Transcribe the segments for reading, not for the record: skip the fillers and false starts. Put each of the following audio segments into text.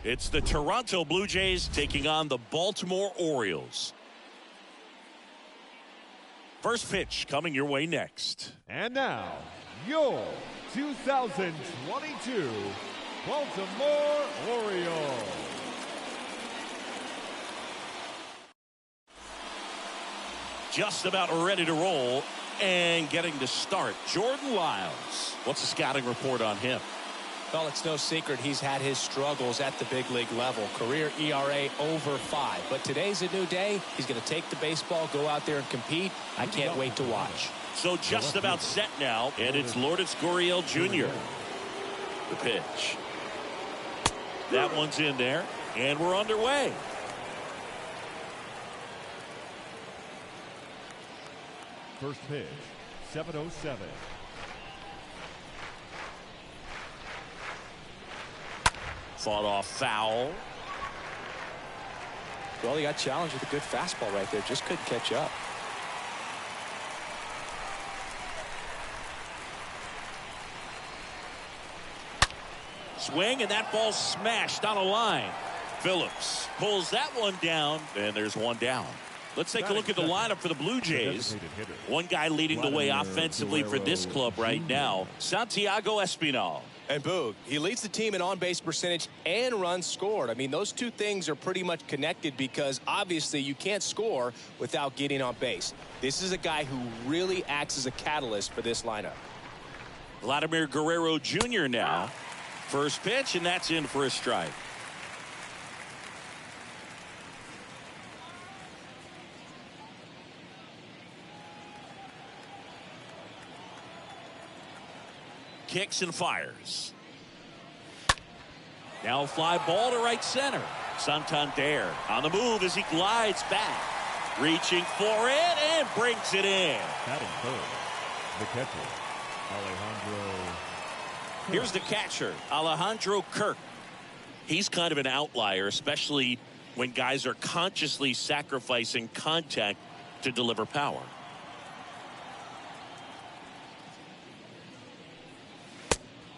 It's the Toronto Blue Jays taking on the Baltimore Orioles. First pitch coming your way next. And now, your 2022 Baltimore Orioles. Just about ready to roll and getting to start. Jordan Lyles. What's the scouting report on him? Well, it's no secret he's had his struggles at the big league level. Career ERA over 5. But today's a new day. He's going to take the baseball, go out there and compete. I can't wait to watch. So just about set now, and it's Lourdes Gurriel Jr. The pitch. That one's in there, and we're underway. First pitch, 7:07. Fought off foul. Well, he got challenged with a good fastball right there. Just couldn't catch up. Swing, and that ball smashed on a line. Phillips pulls that one down, and there's one down. Let's take a look at the lineup for the Blue Jays. One guy leading the way offensively for this club right now, Santiago Espinal. And Boog, he leads the team in on-base percentage and runs scored. I mean, those two things are pretty much connected because obviously you can't score without getting on base. This is a guy who really acts as a catalyst for this lineup. Vladimir Guerrero Jr. now. First pitch, and that's in for a strike. Kicks and fires. Now a fly ball to right center. Santander on the move as he glides back. Reaching for it and brings it in. Batting third, the catcher, Alejandro. Here's the catcher, Alejandro Kirk. He's kind of an outlier, especially when guys are consciously sacrificing contact to deliver power.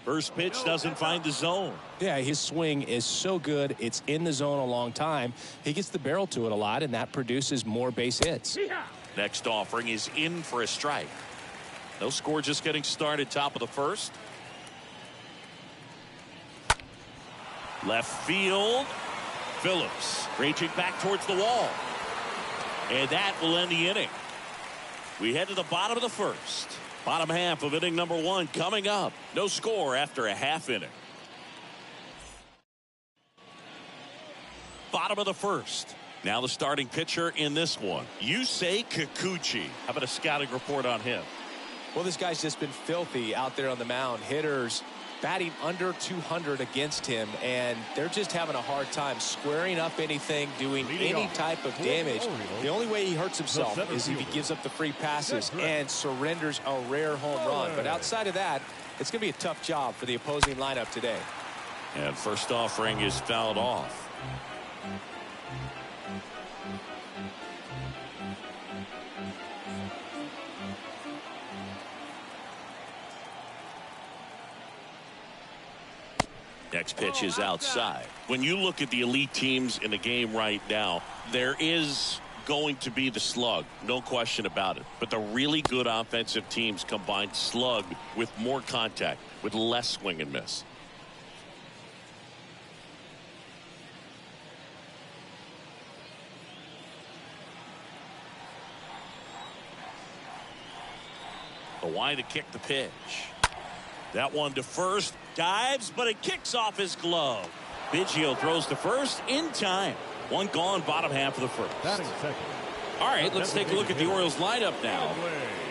First pitch doesn't find the zone. Yeah, his swing is so good. It's in the zone a long time. He gets the barrel to it a lot, and that produces more base hits. Next offering is in for a strike. No score, just getting started. Top of the first. Left field. Phillips reaching back towards the wall. And that will end the inning. We head to the bottom of the first. Bottom half of inning number 1 coming up. No score after a half inning. Bottom of the first. Now the starting pitcher in this one, Yusei Kikuchi. How about a scouting report on him? Well, this guy's just been filthy out there on the mound. Hitters batting under 200 against him, and they're just having a hard time squaring up anything, doing any type of damage. The only way he hurts himself is if he gives up the free passes and surrenders a rare home run. But outside of that, it's going to be a tough job for the opposing lineup today. And first offering is fouled off. Next pitch is outside. When you look at the elite teams in the game right now, there is going to be the slug, no question about it. But the really good offensive teams combine slug with more contact, with less swing and miss. Kawhi to kick the pitch. That one to first, dives, but it kicks off his glove. Biggio throws to first in time. One gone, bottom half of the first. Batting second. All right, let's take a look at the Orioles lineup now.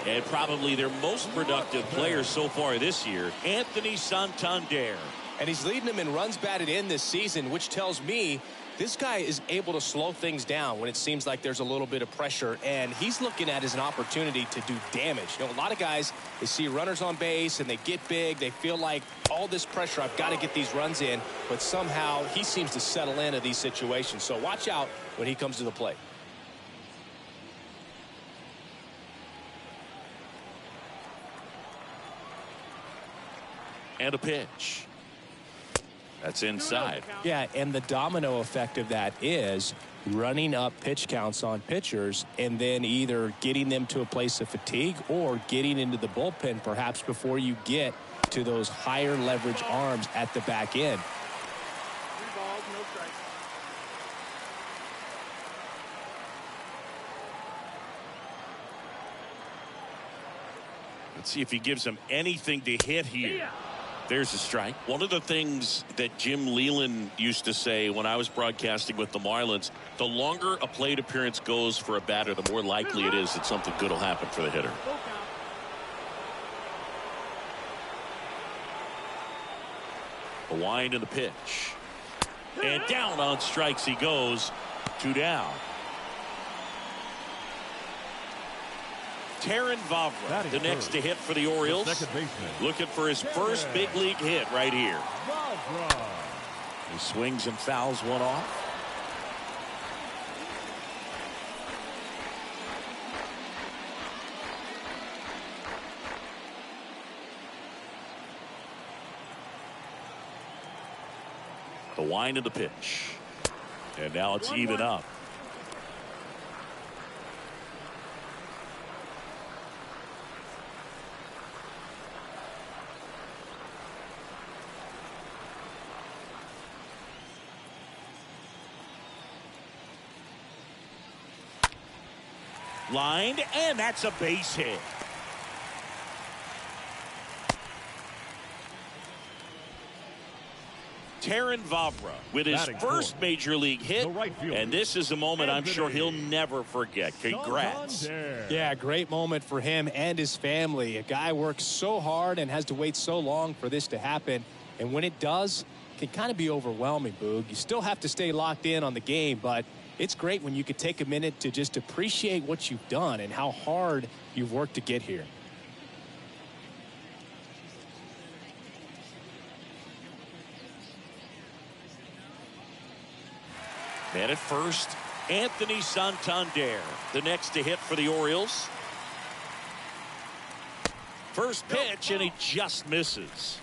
And probably their most productive player so far this year, Anthony Santander. And he's leading them in runs batted in this season, which tells me this guy is able to slow things down when it seems like there's a little bit of pressure, and he's looking at it as an opportunity to do damage. You know, a lot of guys, they see runners on base and they get big. They feel like all this pressure, I've got to get these runs in, but somehow he seems to settle into these situations. So watch out when he comes to the plate. And a pitch. That's inside. Yeah, and the domino effect of that is running up pitch counts on pitchers and then either getting them to a place of fatigue or getting into the bullpen perhaps before you get to those higher leverage arms at the back end. Let's see if he gives him anything to hit here. There's a strike. One of the things that Jim Leland used to say when I was broadcasting with the Marlins, the longer a plate appearance goes for a batter, the more likely it is that something good will happen for the hitter. A wind in the pitch. And down on strikes he goes. 2 down. Taron Vavra, the next to hit for the Orioles. Looking for his first big league hit right here. He swings and fouls one off. The wind of the pitch. And now it's even up. Lined, and that's a base hit. Taron Vavra with his first major league hit, and this is a moment I'm sure he'll never forget. Congrats. Yeah, great moment for him and his family. A guy works so hard and has to wait so long for this to happen, and when it does, it can kind of be overwhelming, Boog. You still have to stay locked in on the game, but it's great when you could take a minute to just appreciate what you've done and how hard you've worked to get here. Man at first, Anthony Santander, the next to hit for the Orioles. First pitch, and he just misses.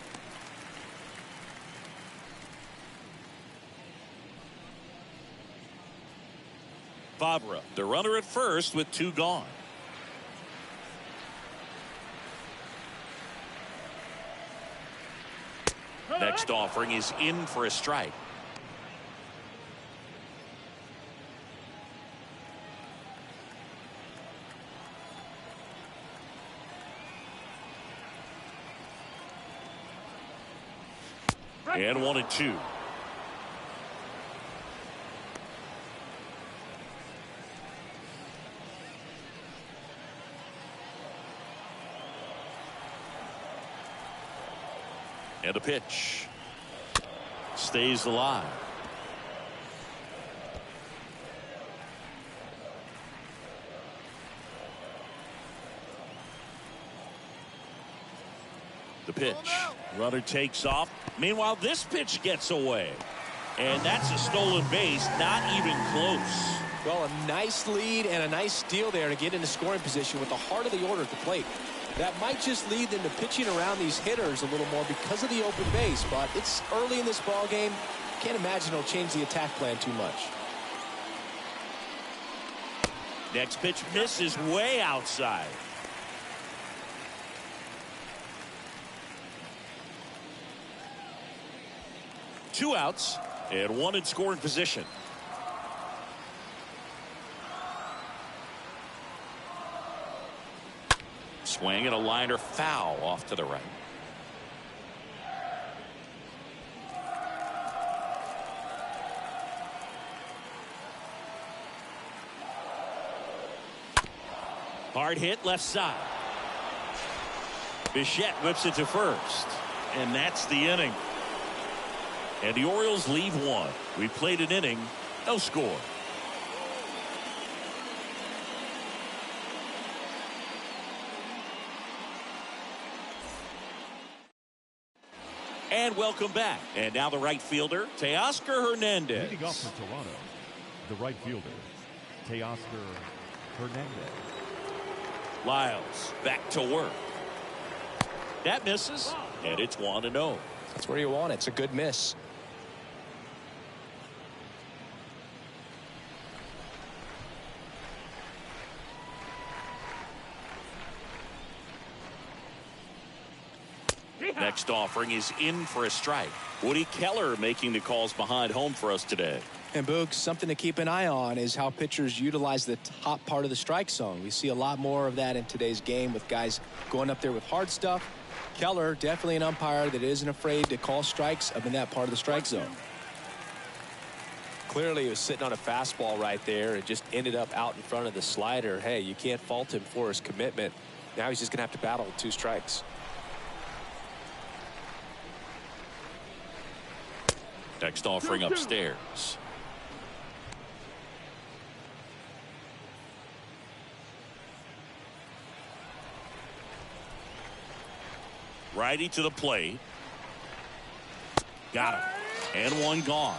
Vavra, the runner at first with 2 gone. Next offering is in for a strike. And 1-2. And a pitch. Stays alive. The pitch. Runner takes off. Meanwhile, this pitch gets away. And that's a stolen base, not even close. Well, a nice lead and a nice steal there to get into scoring position with the heart of the order at the plate. That might just lead them to pitching around these hitters a little more because of the open base, but it's early in this ball game. Can't imagine it'll change the attack plan too much. Next pitch misses way outside. Two outs and 1 in scoring position. Swing and a liner foul off to the right. Hard hit left side. Bichette whips it to first. And that's the inning. And the Orioles leave 1. We played an inning, no score. And welcome back. And now the right fielder, Teoscar Hernandez. Leading off for Toronto, the right fielder, Teoscar Hernandez. Lyles back to work. That misses, and it's 1-0. That's where you want it. It's a good miss. Next offering is in for a strike. Woody Keller making the calls behind home for us today. And Boog, something to keep an eye on is how pitchers utilize the top part of the strike zone. We see a lot more of that in today's game with guys going up there with hard stuff. Keller, definitely an umpire that isn't afraid to call strikes up in that part of the strike zone. Clearly, he was sitting on a fastball right there and just ended up out in front of the slider. Hey, you can't fault him for his commitment. Now he's just going to have to battle with 2 strikes. Next offering upstairs. Righty to the plate. Got him. And one gone.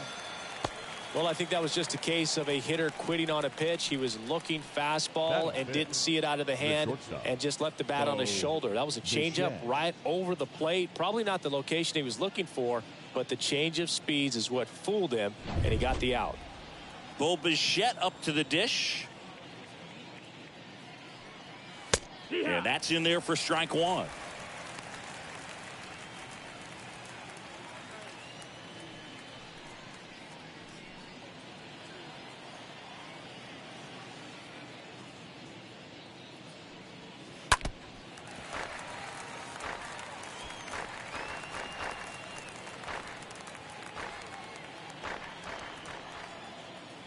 Well, I think that was just a case of a hitter quitting on a pitch. He was looking fastball and didn't see it out of the hand and just left the bat on his shoulder. That was a changeup right over the plate. Probably not the location he was looking for, but the change of speeds is what fooled him, and he got the out. Bo Bichette up to the dish. And that's in there for strike 1.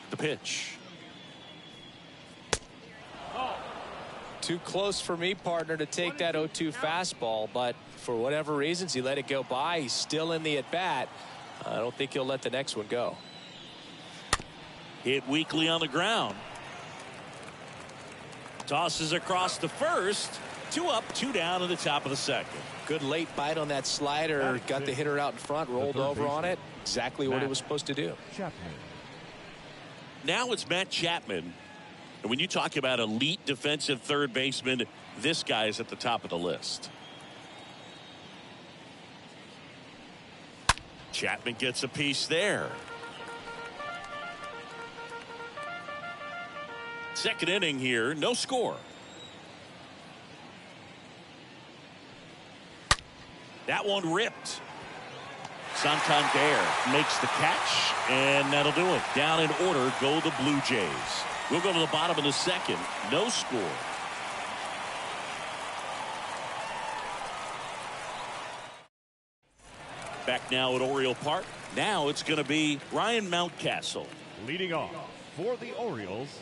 The pitch. Too close for me, partner, to take that 0-2 fastball, but for whatever reasons, he let it go by. He's still in the at-bat. I don't think he'll let the next one go. Hit weakly on the ground. Tosses across the first. 2 up, 2 down in the top of the second. Good late bite on that slider. Got the hitter out in front, rolled over on it. Exactly what it was supposed to do. Chapman. Now it's Matt Chapman. And when you talk about elite defensive third baseman, this guy is at the top of the list. Chapman gets a piece there. Second inning here, no score. That one ripped. Santander makes the catch, and that'll do it. Down in order go the Blue Jays. We'll go to the bottom of the second. No score. Back now at Oriole Park. Now it's going to be Ryan Mountcastle. Leading off for the Orioles,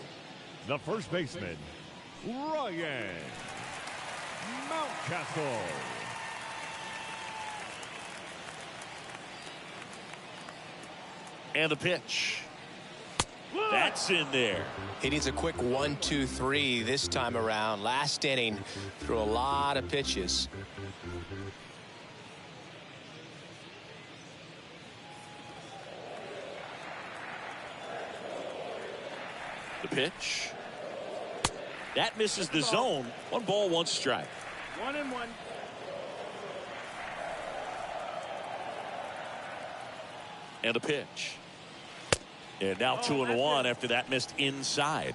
the first baseman, Ryan Mountcastle. And the pitch. That's in there. He needs a quick 1-2-3 this time around. Last inning, threw a lot of pitches. The pitch. That misses the zone. 1 ball, 1 strike. 1-1. And the pitch. And now 2-1 after that missed inside.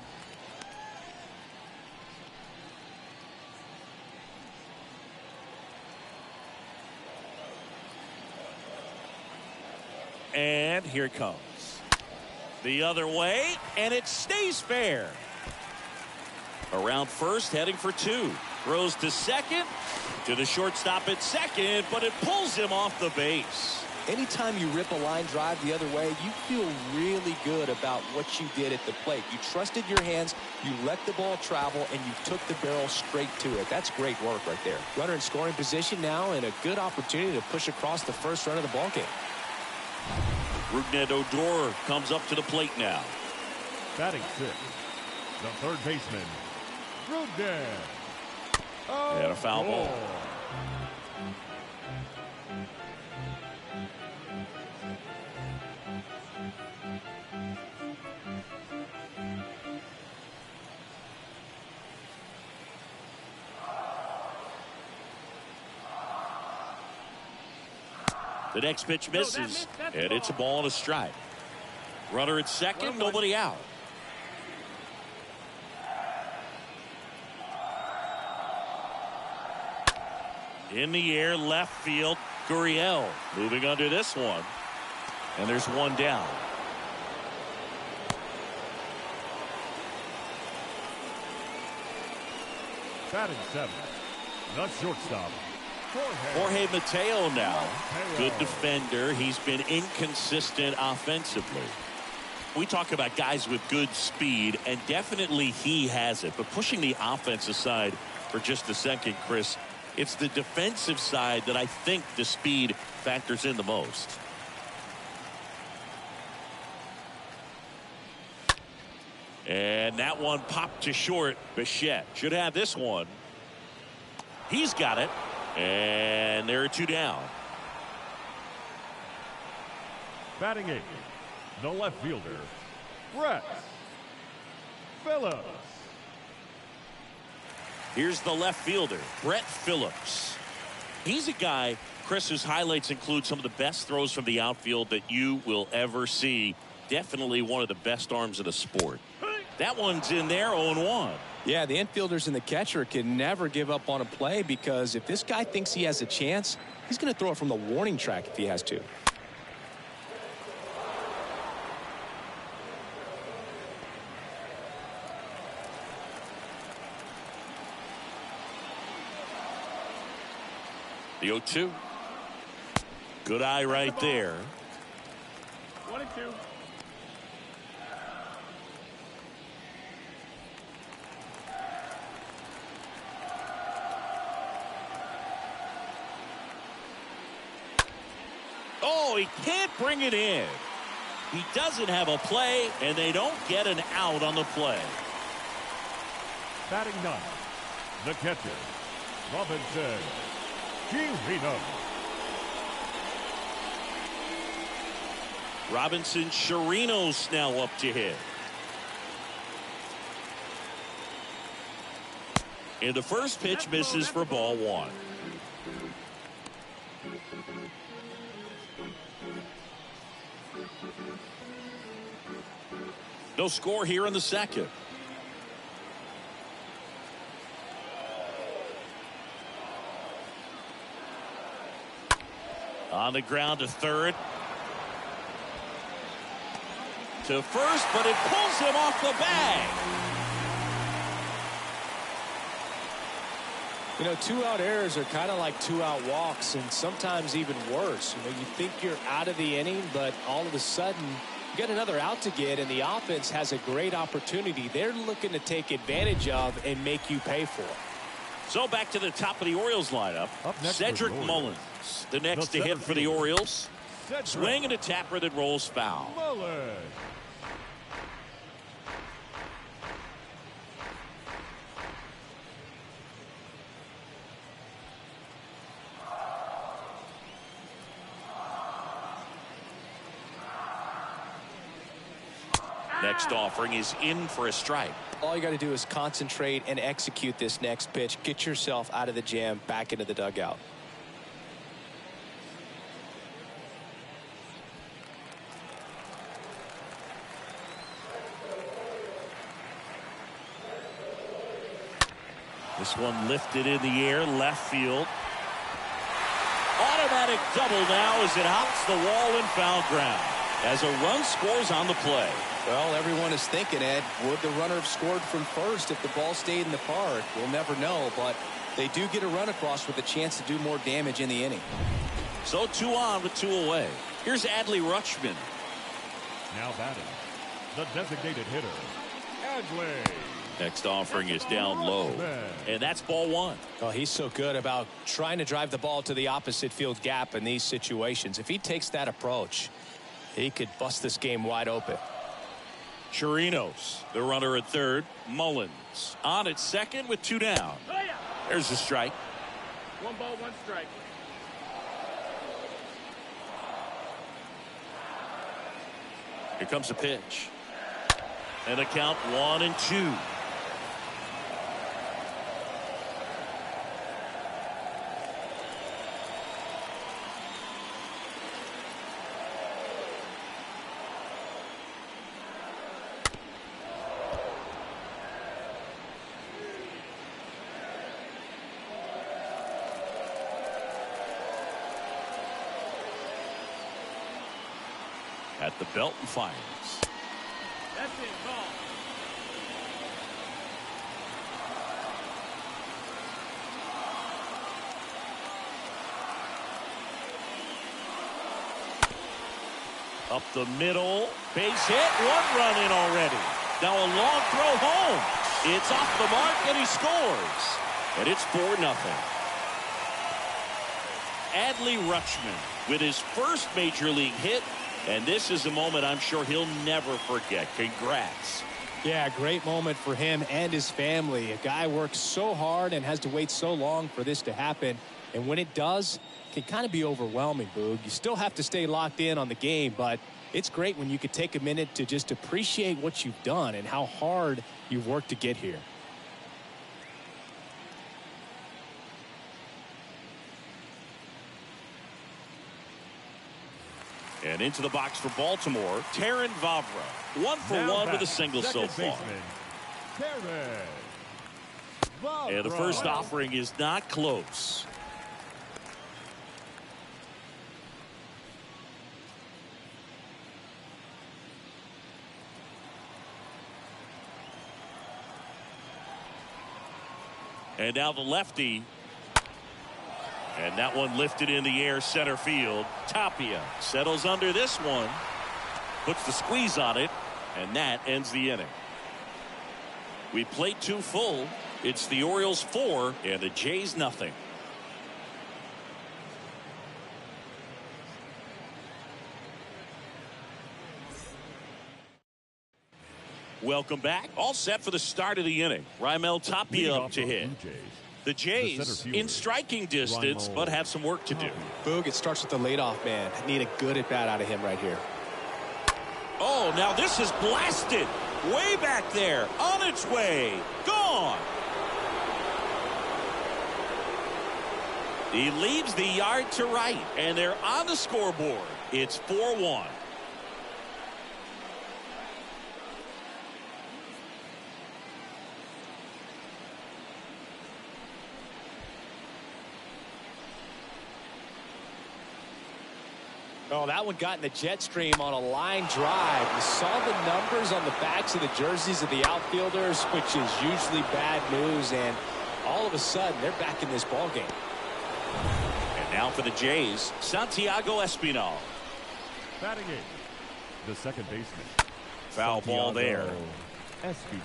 And here it comes. The other way, and it stays fair. Around first, heading for 2. Throws to second, to the shortstop at second, but it pulls him off the base. Anytime you rip a line drive the other way, you feel really good about what you did at the plate. You trusted your hands, you let the ball travel, and you took the barrel straight to it. That's great work right there. Runner in scoring position now, and a good opportunity to push across the first run of the ball game. Rougned Odor comes up to the plate now. Batting 6, the third baseman, Rougned. And a foul ball. The next pitch misses, and it's a ball and a strike. Runner at second, nobody out. In the air, left field. Gurriel moving under this one. And there's one down. Batting 7th, the shortstop, Jorge Mateo now. Good defender. He's been inconsistent offensively. We talk about guys with good speed, and definitely he has it. But pushing the offense aside for just a second, Chris, it's the defensive side that I think the speed factors in the most. And that one popped to short. Bichette should have this one. He's got it. And there are two down. batting 8th, the left fielder, Brett Phillips. Here's the left fielder, Brett Phillips. He's a guy, Chris, whose highlights include some of the best throws from the outfield that you will ever see. Definitely one of the best arms of the sport. That one's in there, 0-1. Yeah, the infielders and the catcher can never give up on a play, because if this guy thinks he has a chance, he's going to throw it from the warning track if he has to. The 0-2. Good eye right there. 1-2. Oh, he can't bring it in. He doesn't have a play, and they don't get an out on the play. Batting 9, the catcher, Robinson Chirino. Robinson Chirinos now up to hit. And the first pitch misses for ball 1. No score here in the second. On the ground to third. To first, but it pulls him off the bag. You know, 2-out errors are kind of like 2-out walks, and sometimes even worse. You know, you think you're out of the inning, but all of a sudden you get another out to get, and the offense has a great opportunity they're looking to take advantage of and make you pay for. So back to the top of the Orioles lineup. Cedric Mullins, the next to hit for the Orioles. Swing and a tapper that rolls foul. Mullins. Next offering is in for a strike. All you got to do is concentrate and execute this next pitch. Get yourself out of the jam, back into the dugout. This one lifted in the air, left field. Automatic double now as it hops the wall and foul ground, as a run scores on the play. Well, everyone is thinking, Ed, would the runner have scored from first if the ball stayed in the park? We'll never know, but they do get a run across with a chance to do more damage in the inning. So 2 on with 2 away. Here's Adley Rutschman. Now batting, the designated hitter, Adley. Next offering is down low, and that's ball 1. Oh, he's so good about trying to drive the ball to the opposite field gap in these situations. If he takes that approach, he could bust this game wide open. Chirinos, the runner at third. Mullins on at second with 2 down. There's a strike. 1 ball, 1 strike. Here comes a pitch. And a count 1-2. The belt and fires. That's it, call. Up the middle. Base hit. 1 run in already. Now a long throw home. It's off the mark and he scores. And it's 4-0. Adley Rutschman with his first major league hit. And this is a moment I'm sure he'll never forget. Congrats. Yeah, great moment for him and his family. A guy works so hard and has to wait so long for this to happen. And when it does, it can kind of be overwhelming, Boog. You still have to stay locked in on the game, but it's great when you could take a minute to just appreciate what you've done and how hard you've worked to get here. And into the box for Baltimore, Terrin Vavra. 1 for 1 with a single so far. And the first offering is not close. And now the lefty. And that one lifted in the air center field. Tapia settles under this one. Puts the squeeze on it. And that ends the inning. We played 2 full. It's the Orioles 4 and the Jays nothing. Welcome back. All set for the start of the inning. Raimel Tapia up to hit. The Jays in striking distance, but have some work to do. Boog, it starts with the leadoff man. Need a good at bat out of him right here. Oh, now this is blasted. Way back there. On its way. Gone. He leaves the yard to right, and they're on the scoreboard. It's 4-1. Oh, that one got in the jet stream on a line drive. You saw the numbers on the backs of the jerseys of the outfielders, which is usually bad news, and all of a sudden they're back in this ball game. And now for the Jays, Santiago Espinal. Batting in, the second baseman. Foul ball there. Espinal.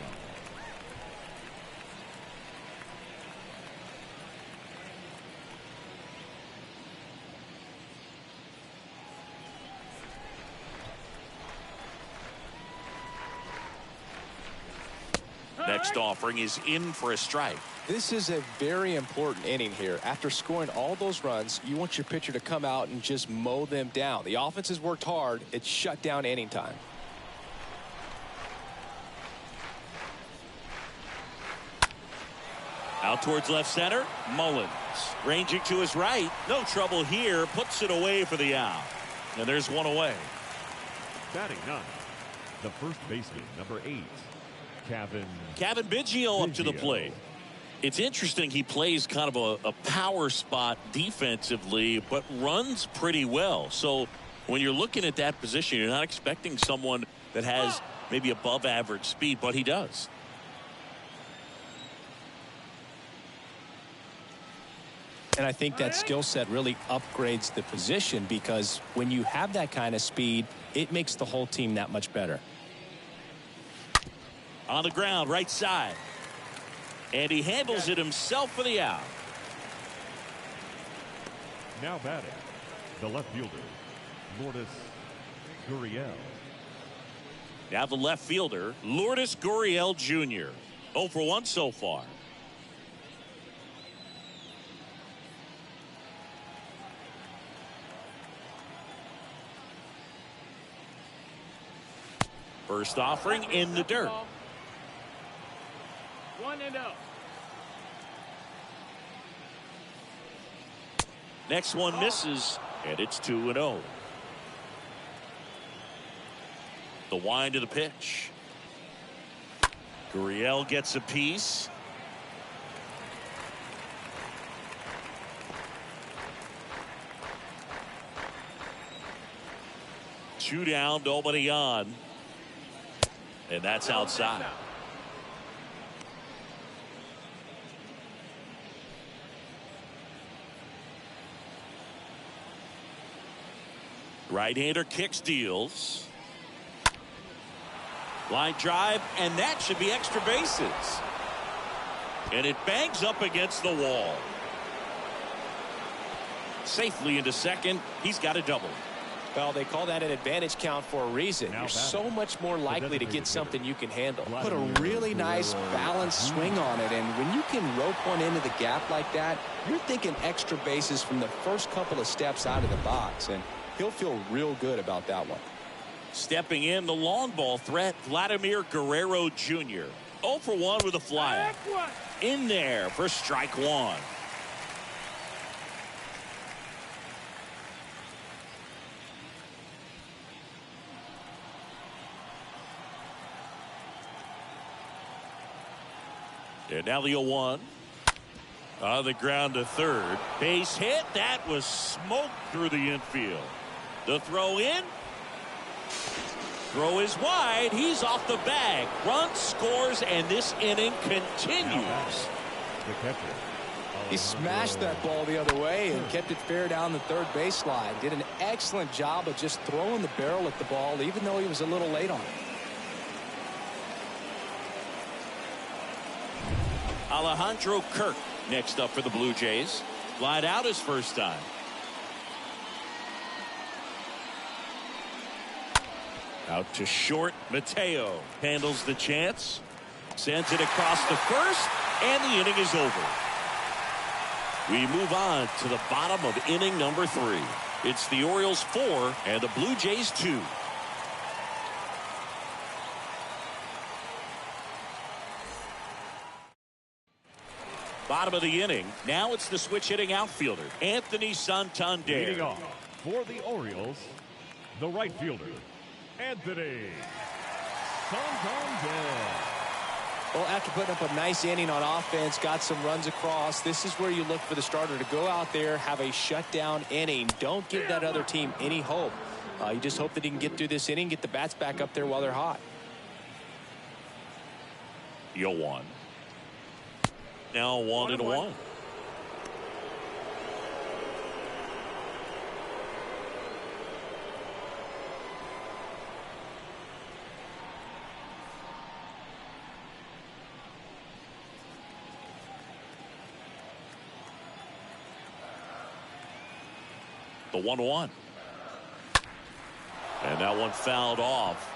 Next offering is in for a strike. This is a very important inning here. After scoring all those runs, you want your pitcher to come out and just mow them down. The offense has worked hard. It's shut down inning time. Out towards left center, Mullins. Ranging to his right. No trouble here. Puts it away for the out. And there's one away. Batting ninth, the first baseman, number 8. Kevin Biggio up to the plate. It's interesting, he plays kind of a power spot defensively, but runs pretty well. So when you're looking at that position, you're not expecting someone that has maybe above average speed, but he does. And I think that skill set really upgrades the position, because when you have that kind of speed, it makes the whole team that much better. On the ground, right side. And he handles it himself for the out. Now batting, the left fielder, Lourdes Gurriel. Now the left fielder, Lourdes Gurriel Jr. 0 for 1 so far. First offering in the dirt. 1-0. Next one misses, and it's 2-0. The wind of the pitch. Gurriel gets a piece. 2 down, nobody on. And that's outside. Right-hander kicks, deals. Line drive, and that should be extra bases. And it bangs up against the wall. Safely into second. He's got a double. Well, they call that an advantage count for a reason. You're so much more likely to get something you can handle. Put a really nice balanced swing on it, and when you can rope one into the gap like that, you're thinking extra bases from the first couple of steps out of the box, and he'll feel real good about that one. Stepping in, the long ball threat, Vladimir Guerrero Jr. 0 for 1 with a flyout. In there for strike 1. And now the 0-1. On the ground to third. Base hit. That was smoked through the infield. The throw in. Throw is wide. He's off the bag. Run scores, and this inning continues. The catcher. He smashed that ball the other way and kept it fair down the third baseline. Did an excellent job of just throwing the barrel at the ball, even though he was a little late on it. Alejandro Kirk next up for the Blue Jays. Glide out his first time. Out to short. Mateo handles the chance. Sends it across the first. And the inning is over. We move on to the bottom of inning number 3. It's the Orioles 4 and the Blue Jays 2. Bottom of the inning. Now it's the switch hitting outfielder, Anthony Santander. Leading off for the Orioles, the right fielder, Anthony Santander. Well, after putting up a nice inning on offense, got some runs across, this is where you look for the starter to go out there, have a shutdown inning. Don't give that other team any hope. You just hope that he can get through this inning, get the bats back up there while they're hot. 0-1. Now 1-1. The 1-1. And that one fouled off.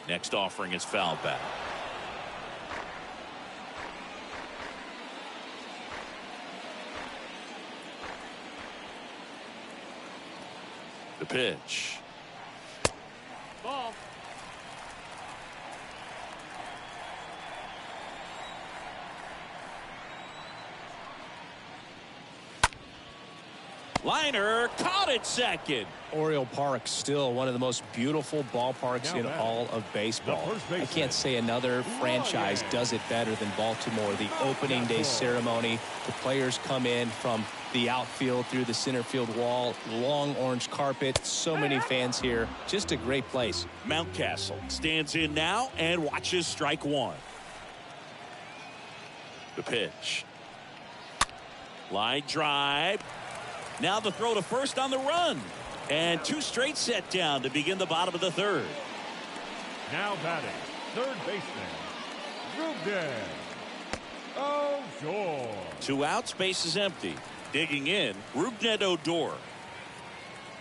Next offering is fouled back. The pitch. Ball. Liner caught it second. Oriole Park still one of the most beautiful ballparks in all of baseball. I can't say another franchise does it better than Baltimore. The opening day ceremony, the players come in from the outfield through the center field wall, long orange carpet, so many fans here. Just a great place. Mountcastle stands in now and watches strike 1. The pitch. Line drive. Now the throw to first on the run. And 2 straight set down to begin the bottom of the 3rd. Now batting, third baseman, Ruben. Oh, sure. 2 outs, base is empty. Digging in, Rubnet Odor.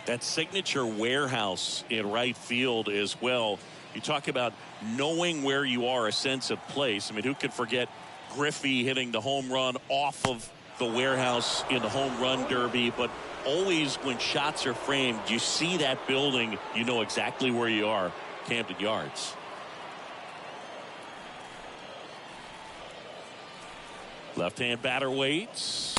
That signature warehouse in right field as well. You talk about knowing where you are, a sense of place. I mean, who could forget Griffey hitting the home run off of the warehouse in the home run derby? But always when shots are framed, you see that building, you know exactly where you are. Camden Yards. Left-hand batter waits.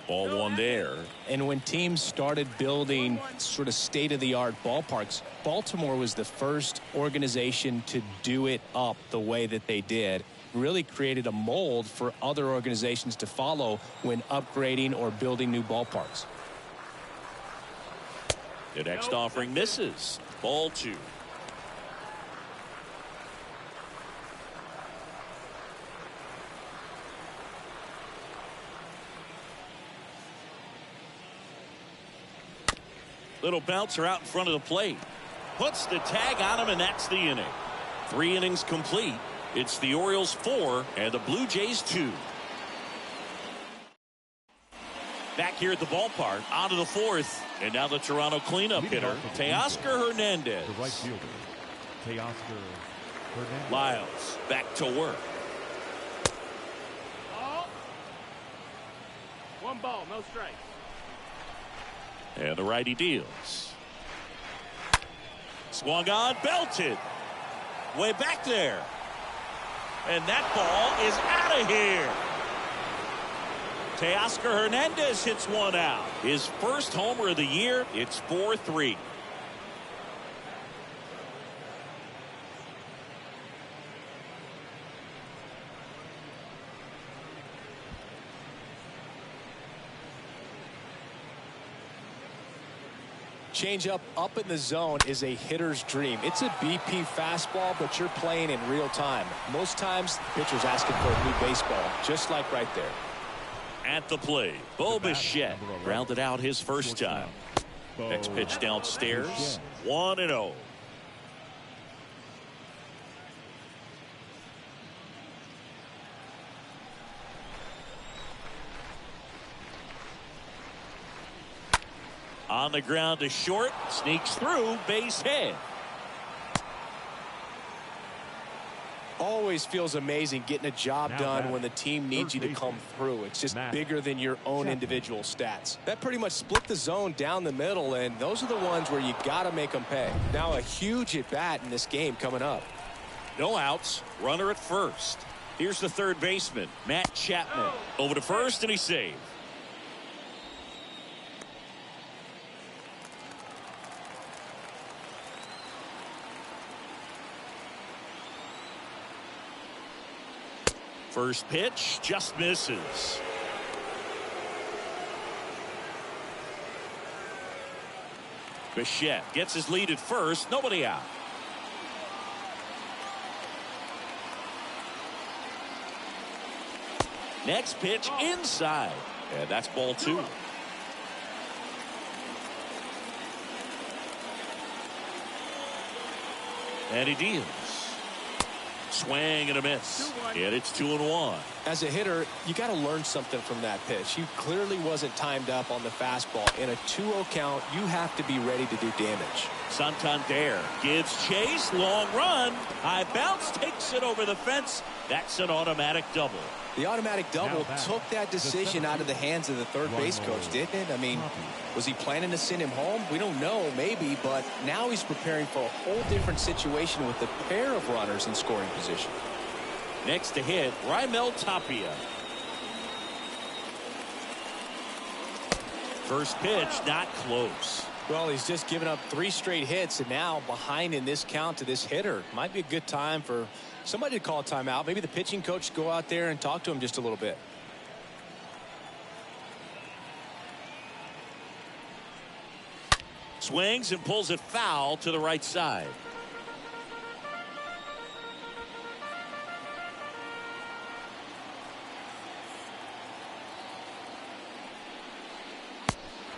Ball one there. And when teams started building sort of state-of-the-art ballparks, Baltimore was the first organization to do it up the way that they did. Really created a mold for other organizations to follow when upgrading or building new ballparks. The next offering misses. Ball two. Little bouncer out in front of the plate. Puts the tag on him, and that's the inning. 3 innings complete. It's the Orioles 4 and the Blue Jays 2. Back here at the ballpark, on to the 4th. And now the Toronto cleanup hitter, Teoscar Hernandez. The right fielder, Teoscar Hernandez. Lyles back to work. Ball. 1 ball, no strikes. And the righty deals. Swung on, belted. Way back there. And that ball is out of here. Teoscar Hernandez hits one out. His first homer of the year. It's 4-3. Changeup up in the zone is a hitter's dream. It's a BP fastball, but you're playing in real time. Most times, the pitcher's asking for a new baseball, just like right there. At the plate, Bo Bichette grounded out his first time. Next pitch downstairs, 1-0. On the ground to short, sneaks through, base hit. Always feels amazing getting a job done when the team needs you to come through. It's just bigger than your own individual stats. That pretty much split the zone down the middle, and those are the ones where you got to make them pay. Now a huge at-bat in this game coming up. No outs, runner at first. Here's the third baseman, Matt Chapman. Over to first, and he's saved. First pitch just misses. Bichette gets his lead at first. Nobody out. Next pitch inside. And that's ball 2. And he deals. Swing and a miss. And it's 2-1. As a hitter, you got to learn something from that pitch. He clearly wasn't timed up on the fastball. In a 2-0 count, you have to be ready to do damage. Santander gives chase. Long run. High bounce. Takes it over the fence. That's an automatic double. The automatic double took that decision out of the hands of the third base coach, didn't it? I mean, was he planning to send him home? We don't know, maybe, but now he's preparing for a whole different situation with a pair of runners in scoring position. Next to hit, Raimel Tapia. First pitch, not close. Well, he's just given up 3 straight hits, and now behind in this count to this hitter. Might be a good time for somebody to call a timeout. Maybe the pitching coach go out there and talk to him just a little bit. Swings and pulls it foul to the right side.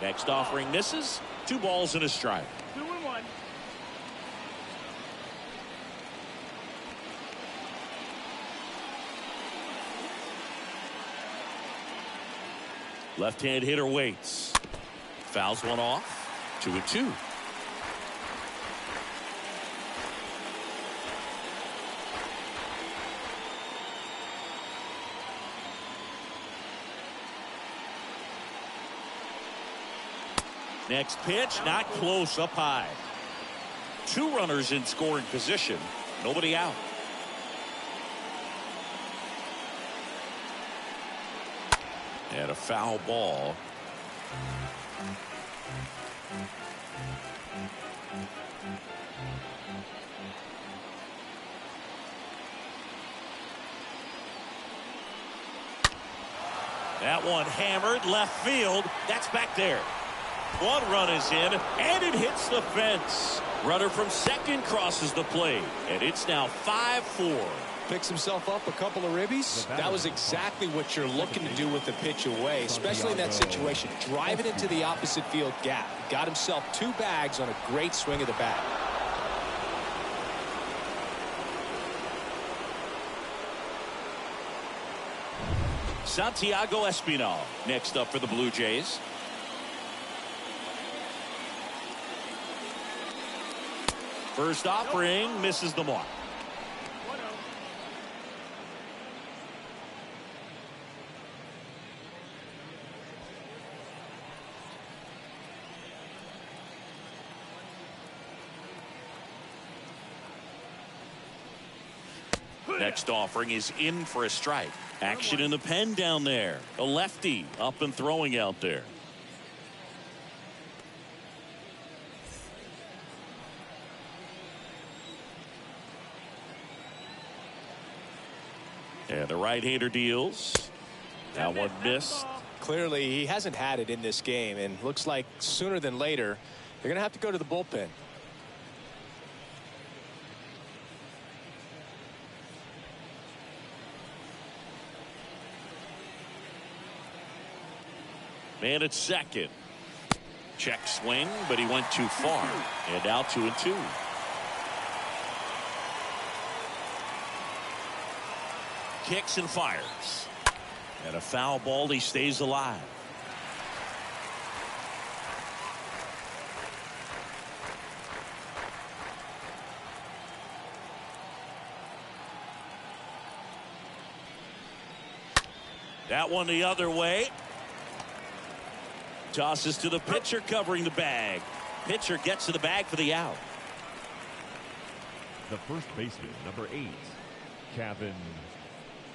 Next offering misses. 2 balls and a strike. 2-1. Left-hand hitter waits. Fouls one off. 2-2. Next pitch, not close, up high. 2 runners in scoring position. Nobody out. And a foul ball. That one hammered left field. That's back there. One run is in, and it hits the fence. Runner from second crosses the plate, and it's now 5-4. Picks himself up a couple of ribbies. That was exactly what you're looking to do with the pitch away, especially in that situation. Drive it into the opposite field gap. Got himself 2 bags on a great swing of the bat. Santiago Espinal next up for the Blue Jays. First offering misses the mark. Next offering is in for a strike. Action in the pen down there. A lefty up and throwing out there. And the right-hander deals. That one missed. Clearly, he hasn't had it in this game, and looks like sooner than later, they're going to have to go to the bullpen. Man at second. Check swing, but he went too far. And now 2-2. Kicks and fires. And a foul ball. He stays alive. That one the other way. Tosses to the pitcher covering the bag. Pitcher gets to the bag for the out. The first baseman, number 8, Cavan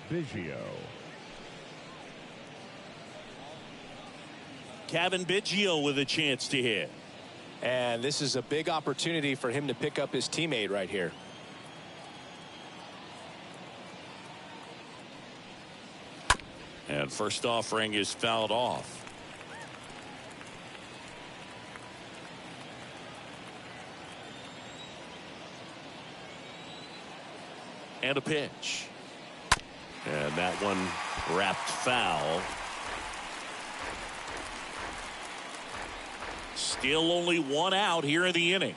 Biggio. Cavan Biggio with a chance to hit. And this is a big opportunity for him to pick up his teammate right here. And first offering is fouled off. And a pitch. And that one wrapped foul. Still only one out here in the inning.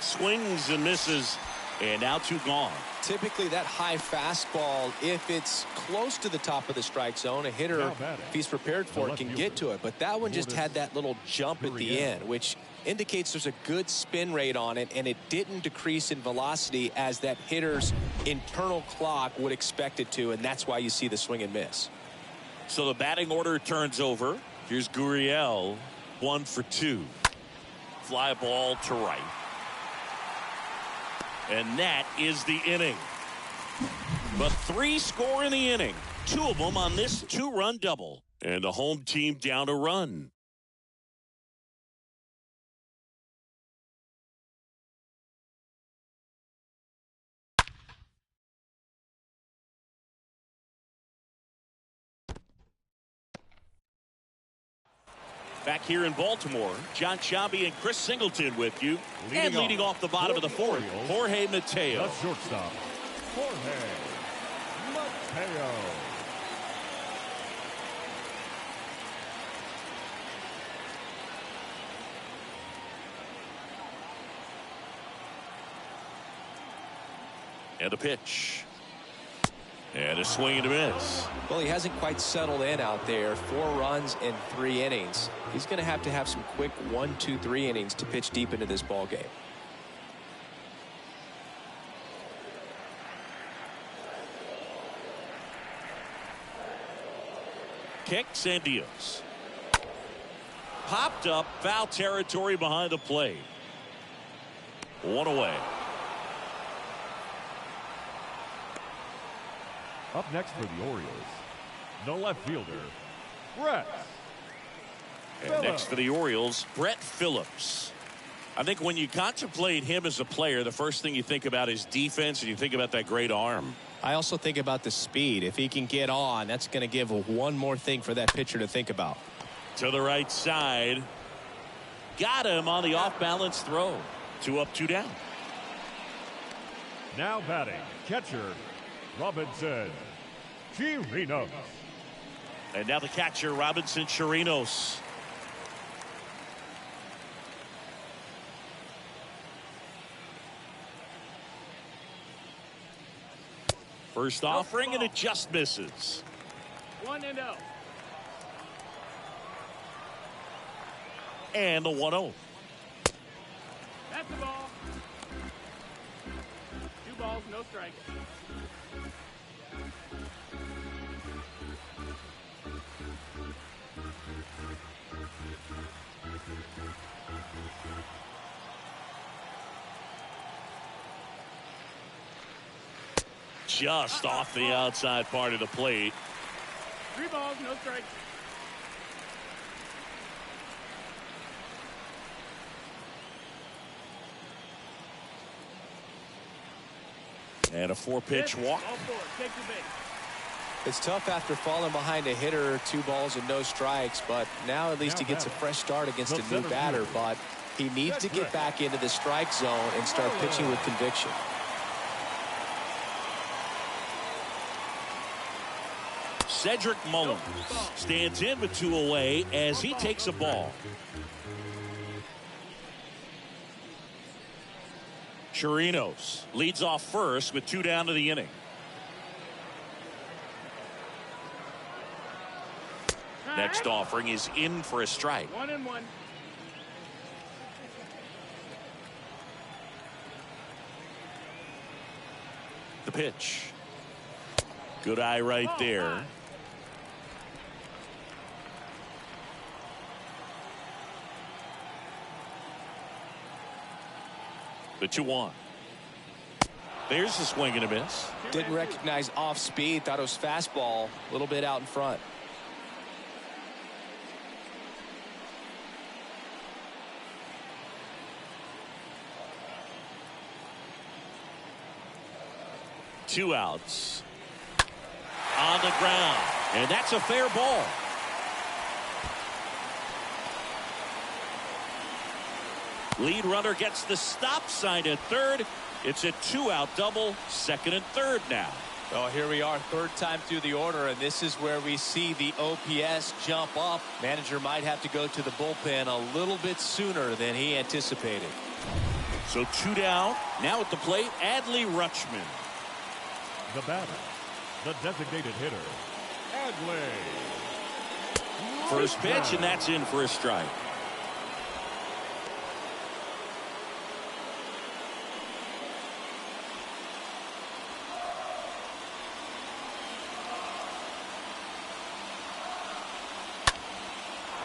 Swings and misses. And now 2 gone. Typically that high fastball, if it's close to the top of the strike zone, a hitter, if he's prepared for it, can get to it. But that one just had that little jump at the end, which indicates there's a good spin rate on it, and it didn't decrease in velocity as that hitter's internal clock would expect it to, and that's why you see the swing and miss. So the batting order turns over. Here's Gurriel, 1 for 2. Fly ball to right. And that is the inning. But 3 score in the inning. 2 of them on this 2-run double. And the home team down a run. Back here in Baltimore, John Sciambi and Chris Singleton with you. Leading off the bottom of the 4th, Jorge Mateo. The shortstop, Jorge Mateo. And a pitch. And a swing and a miss. Well, he hasn't quite settled in out there. 4 runs in 3 innings. He's going to have some quick 1, 2, 3 innings to pitch deep into this ball game. Kicks and deals. Popped up, foul territory behind the plate. 1 away. Up next for the Orioles, the left fielder, Brett. And next for the Orioles, Brett Phillips. I think when you contemplate him as a player, the first thing you think about is defense, and you think about that great arm. I also think about the speed. If he can get on, that's going to give one more thing for that pitcher to think about. To the right side. Got him on the off-balance throw. 2 up, 2 down. Now batting, catcher, Robinson Chirinos. And now the catcher, Robinson Chirinos. First offering, and it just misses. 1-0. And the 1-0. That's the ball. 2 balls, no strikes. Just off the outside part of the plate. 3 balls, no strikes. And a 4-pitch walk. All 4. Take the base. It's tough after falling behind a hitter, 2 balls and no strikes, but now at least he gets a fresh start against a new batter. But he needs to get back into the strike zone and start pitching with conviction. Cedric Mullins stands in with 2 away as he takes a ball. Chirinos leads off first with 2 down to the inning. Next offering is in for a strike. 1-1. The pitch. Good eye right there. The 2-1. There's the swing and a miss. Didn't recognize off speed. Thought it was fastball. A little bit out in front. Two outs. On the ground. And that's a fair ball. Lead runner gets the stop sign at third. It's a 2-out double, second and third now. Oh, here we are, 3rd time through the order, and this is where we see the OPS jump up. Manager might have to go to the bullpen a little bit sooner than he anticipated. So 2 down. Now at the plate, Adley Rutschman. The batter, the designated hitter, Adley. First pitch, and that's in for a strike.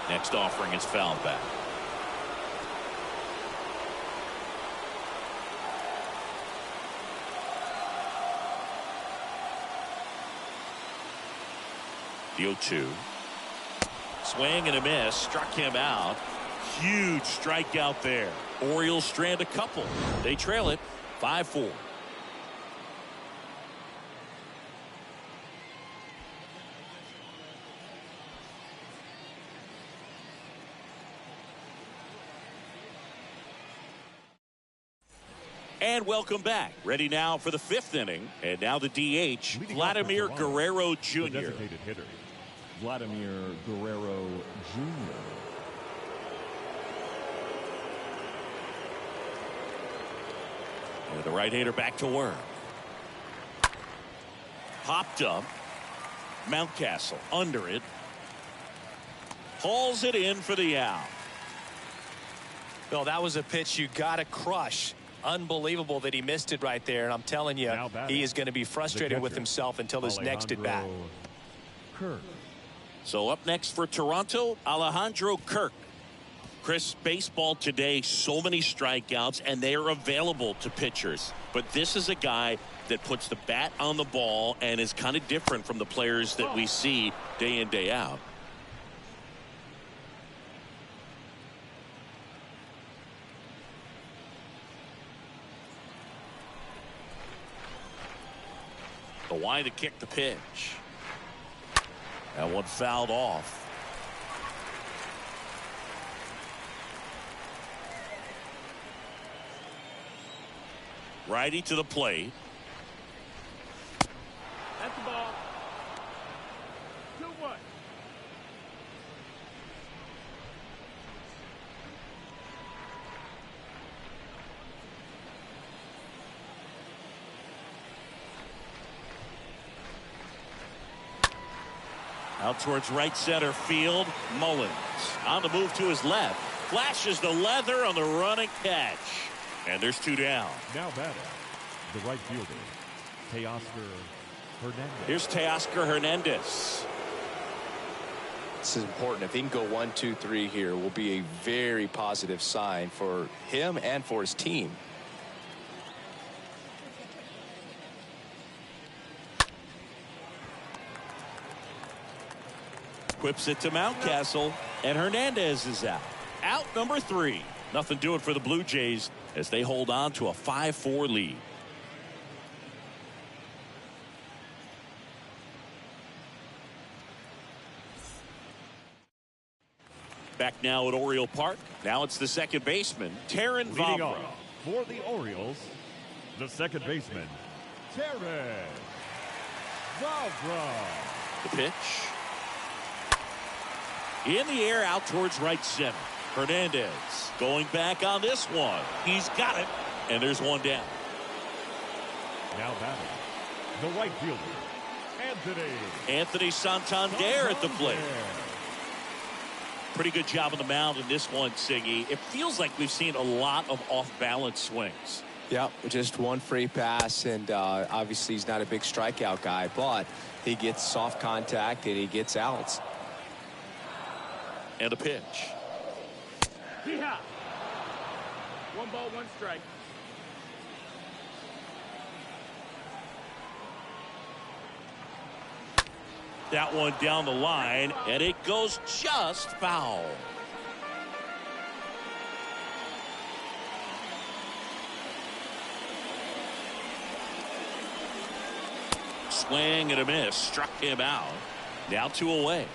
Next offering is fouled back. The 0-2. Swing and a miss. Struck him out. Huge strikeout there. Orioles strand a couple. They trail it 5-4. And welcome back. Ready now for the 5th inning. And now the DH, Vladimir Guerrero Jr. The designated hitter, Vladimir Guerrero Jr. And the right-hander back to work. Popped up. Mountcastle under it. Hauls it in for the out. Well, that was a pitch you got to crush. Unbelievable that he missed it right there. And I'm telling you, he is going to be frustrated with himself until his next at bat. Kirk. So up next for Toronto, Alejandro Kirk. Chris, baseball today, so many strikeouts, and they are available to pitchers. But this is a guy that puts the bat on the ball and is kind of different from the players that we see day in, day out. The line to kick the pitch. That one fouled off. Righty to the plate. That's the ball. 2-1. Out towards right center field. Mullins on the move to his left. Flashes the leather on the running catch. And there's 2 down. Now batting, the right fielder, Teoscar Hernandez. Here's Teoscar Hernandez. This is important. If he can go 1, 2, 3 here, will be a very positive sign for him and for his team. Whips it to Mountcastle, and Hernandez is out. Out number 3. Nothing doing for the Blue Jays as they hold on to a 5-4 lead. Back now at Oriole Park. Now it's the second baseman, Terrin Leading Vavra. off for the Orioles, the second baseman, Terrin Vavra. The pitch. In the air, out towards right center. Hernandez going back on this one. He's got it. And there's 1 down. Now batting, the right fielder, Anthony Santander at the plate. Pretty good job on the mound in this one, Siggy. It feels like we've seen a lot of off-balance swings. Yep, just one free pass, and obviously he's not a big strikeout guy, but he gets soft contact and he gets outs. And a pitch. Yeehaw. 1 ball, 1 strike. That one down the line, and it goes just foul. Swing and a miss. Struck him out. Now 2 away.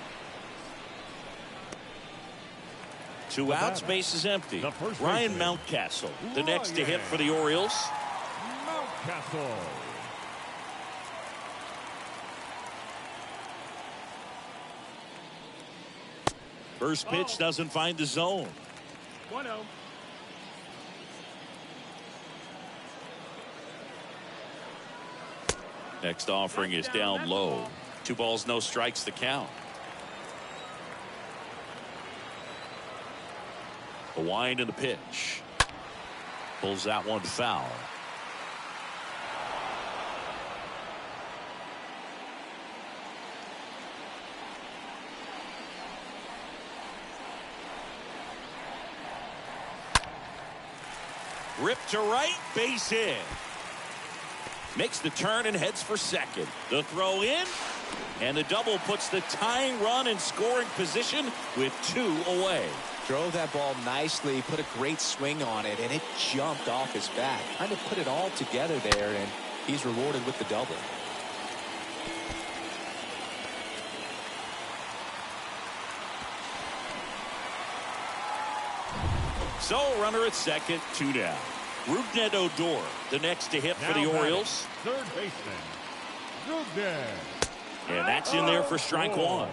2 outs, base is empty. Ryan Mountcastle, the next to hit for the Orioles. Mountcastle. First pitch doesn't find the zone. 1-0. Next offering is down low. 2 balls, no strikes, the count. The wind and the pitch. Pulls that one foul. Ripped to right, base hit. Makes the turn and heads for second. The throw in, and the double puts the tying run in scoring position with 2 away. Drove that ball nicely, put a great swing on it, and it jumped off his bat. Trying to put it all together there, and he's rewarded with the double. So runner at second, 2 down. Rougned Odor, the next to hit for the Orioles. Third baseman, Rougned. And that's in there for strike 1.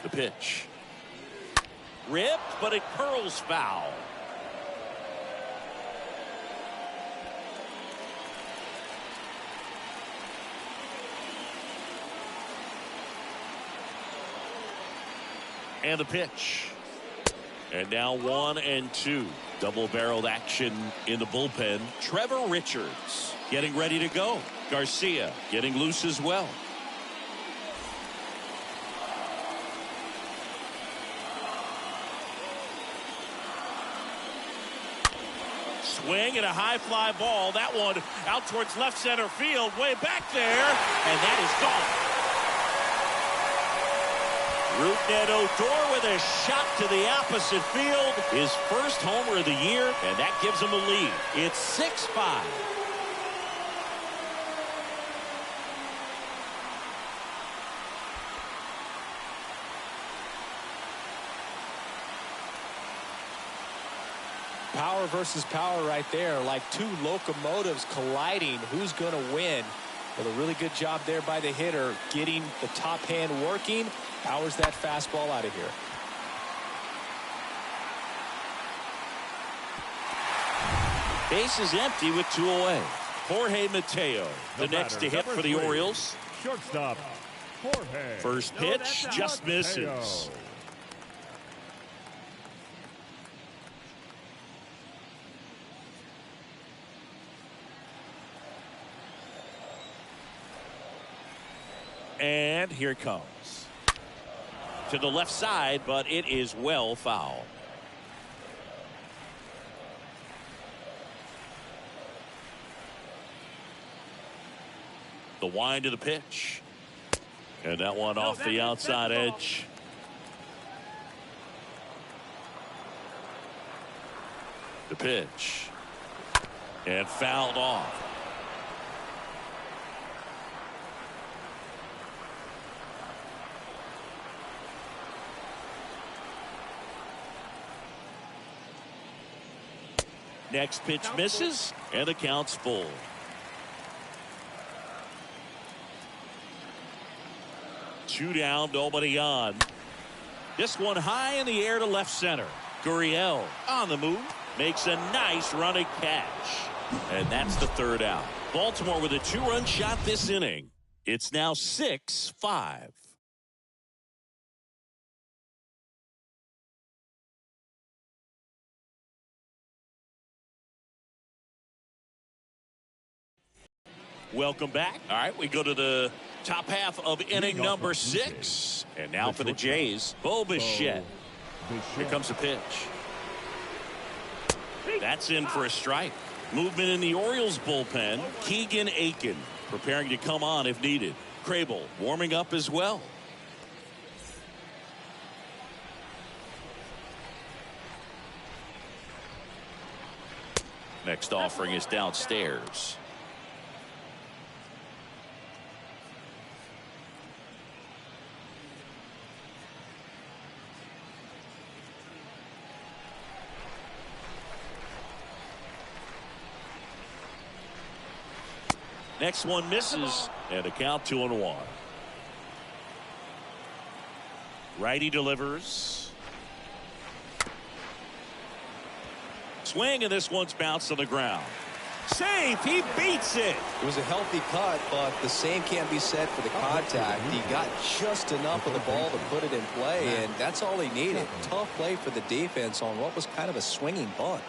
The pitch. Ripped, but it curls foul. And the pitch. And now 1-2. Double-barreled action in the bullpen. Trevor Richards getting ready to go. Garcia getting loose as well. Swing and a high fly ball. That one out towards left center field. Way back there. And that is gone. Rougned Odor with a shot to the opposite field. His first homer of the year. And that gives him a lead. It's 6-5. Power versus power right there, like two locomotives colliding. Who's going to win? Well, a really good job there by the hitter, getting the top hand working. Powers that fastball out of here. Base is empty with 2 away. Jorge Mateo, the next to hit for the Orioles. Shortstop, Jorge. First pitch just misses. Mateo. And here it comes. To the left side, but it is well foul. The wind of the pitch. And that one off the outside edge. The pitch. And fouled off. Next pitch misses, and the count's full. Two down, nobody on. This one high in the air to left center. Gurriel on the move, makes a nice running catch. And that's the third out. Baltimore with a 2-run shot this inning. It's now 6-5. Welcome back. All right, we go to the top half of inning number 6. And now for the Jays, Bo Bichette. Here comes the pitch. That's in for a strike. Movement in the Orioles bullpen. Keegan Aiken preparing to come on if needed. Crable warming up as well. Next offering is downstairs. Next one misses, and a count 2-1. Righty delivers. Swing, and this one's bounced on the ground. Safe, he beats it. It was a healthy cut, but the same can't be said for the contact. He got just enough of the ball to put it in play, and that's all he needed. Tough play for the defense on what was kind of a swinging bunt.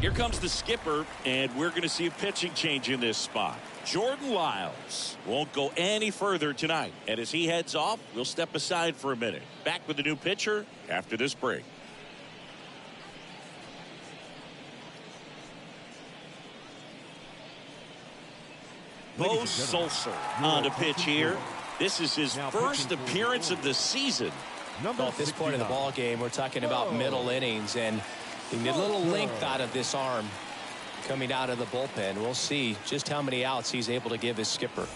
Here comes the skipper, and we're going to see a pitching change in this spot. Jordan Lyles won't go any further tonight. And as he heads off, we'll step aside for a minute. Back with the new pitcher after this break. Bo Sulser on the pitch here. This is his first appearance of the season. Well, at this point in the ball game, we're talking about middle innings, and a little length out of this arm coming out of the bullpen. We'll see just how many outs he's able to give his skipper.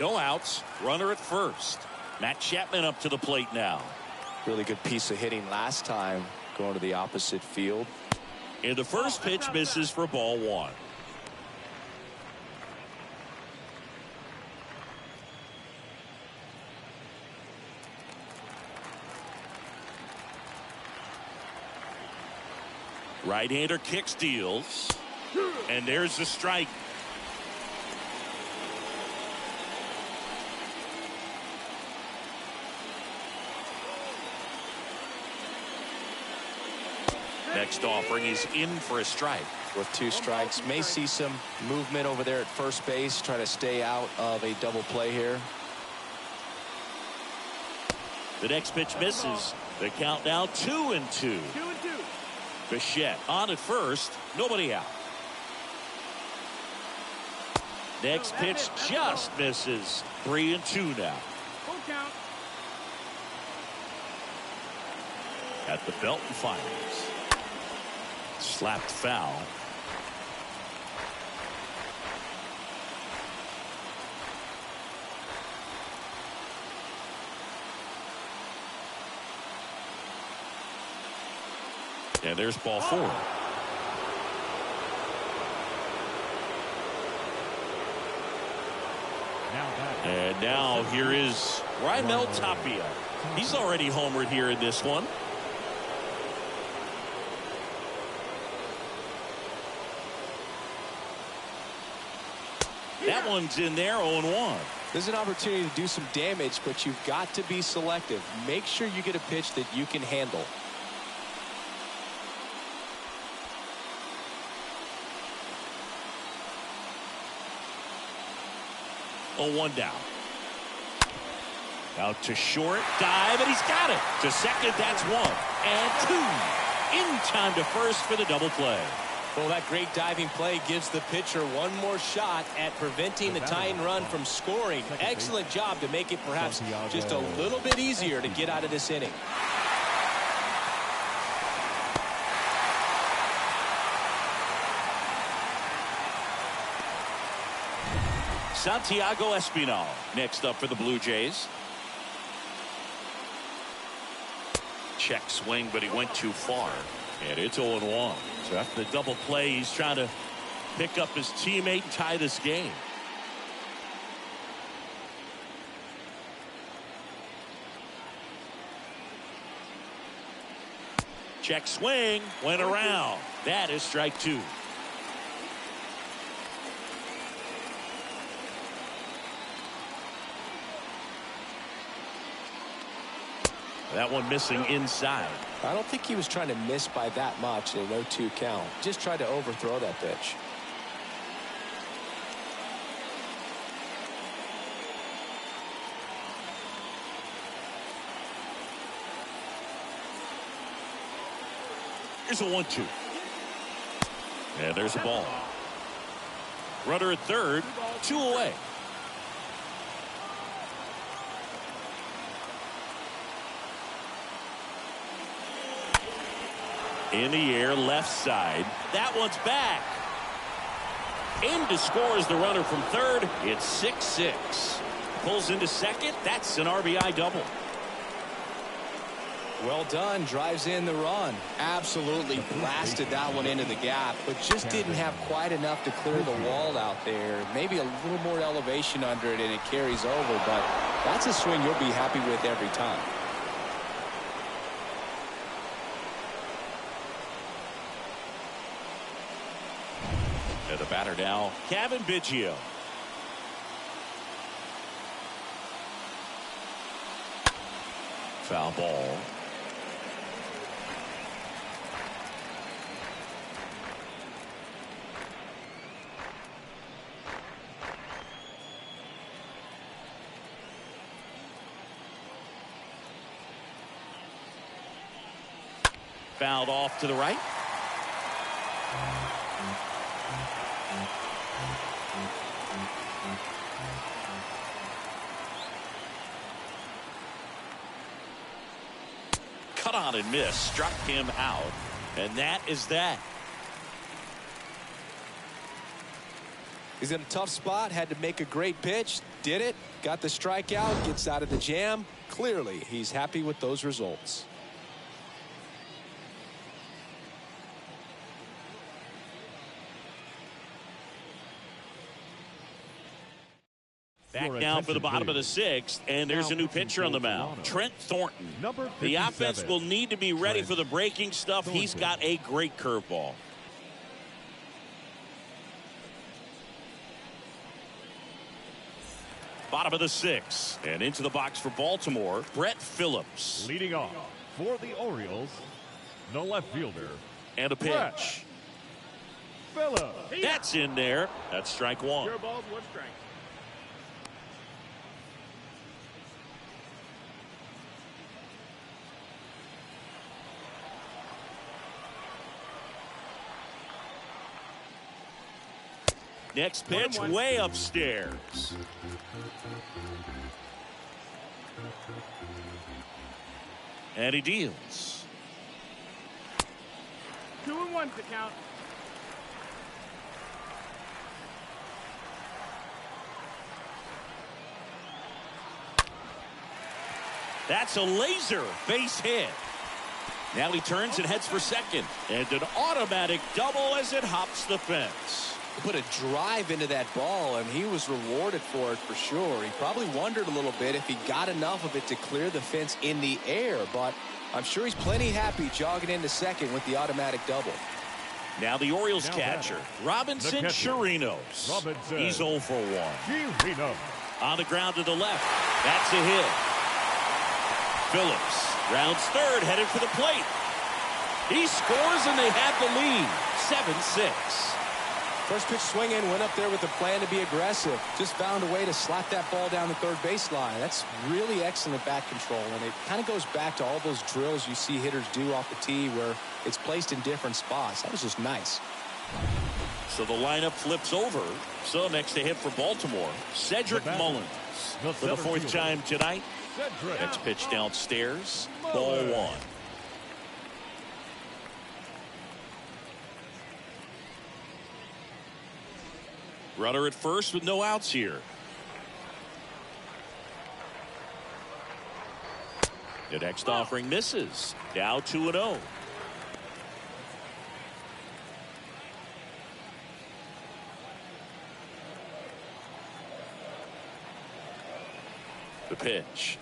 No outs. Runner at first. Matt Chapman up to the plate now. Really good piece of hitting last time, going to the opposite field. And the first pitch misses for ball 1. Right-hander kick steals. And there's the strike. next offering is in for a strike. With 2 strikes, may see some movement over there at first base, try to stay out of a double play here. The next pitch misses. The count now 2-2. 2-2. Bichette on at first, nobody out. Next pitch just misses. 3-2 now. Full count. At the belt and fires. Slapped foul. And there's ball 4. And now here is Raimel Tapia. He's already homered here in this one. That one's in there, 0-1. There's an opportunity to do some damage, but you've got to be selective. Make sure you get a pitch that you can handle. 0-1 down. Out to short, dive, and he's got it. To second, that's 1. And 2. In time to first for the double play. Well, that great diving play gives the pitcher one more shot at preventing the tying run from scoring. Excellent job to make it perhaps just a little bit easier to get out of this inning. Santiago Espinal next up for the Blue Jays. Check swing, but he went too far. And it's 0-1. So after the double play, he's trying to pick up his teammate and tie this game. Check swing, went around. That is strike 2. That one missing inside. I don't think he was trying to miss by that much in a 0-2 count. Just tried to overthrow that pitch. Here's a 1-2. And there's a ball. Runner at third, 2 away. In the air, left side. That one's back. In to score is the runner from third. It's 6-6. Pulls into second. That's an RBI double. Well done. Drives in the run. Absolutely blasted that one into the gap, but just didn't have quite enough to clear the wall out there. Maybe a little more elevation under it and it carries over, but that's a swing you'll be happy with every time. And the batter now, Kevin Biggio. Foul ball. Fouled off to the right. Cut on and miss, struck him out, and that is that. He's in a tough spot, had to make a great pitch, did it, got the strikeout, gets out of the jam. Clearly, he's happy with those results. Back now for the bottom of the 6th, and there's a new pitcher on the mound, Trent Thornton. The offense will need to be ready for the breaking stuff. He's got a great curveball. Bottom of the 6th, and into the box for Baltimore, Brett Phillips. Leading off for the Orioles, the left fielder, And a pitch. Phillips. That's in there. That's strike one. 0 balls, 1 strike. Next pitch, 1-1. way upstairs. And he deals. 2-1 to count. That's a laser base hit. Now he turns and heads for second. And an automatic double as it hops the fence. He put a drive into that ball, and he was rewarded for it for sure. He probably wondered a little bit if he got enough of it to clear the fence in the air, but I'm sure he's plenty happy jogging into second with the automatic double. Now the Orioles catcher, Robinson Chirinos. He's 0 for 1. Chirinos. On the ground to the left. That's a hit. Phillips rounds third, headed for the plate. He scores, and they have the lead. 7-6. First pitch swinging, went up there with a plan to be aggressive. Just found a way to slap that ball down the third baseline. That's really excellent bat control, and it kind of goes back to all those drills you see hitters do off the tee where it's placed in different spots. That was just nice. So the lineup flips over. So next to hit for Baltimore, Cedric Mullins. For the 4th time tonight. Next pitch downstairs. Ball 1. Runner at first with no outs here. The next offering misses. Now 2-0. The pitch.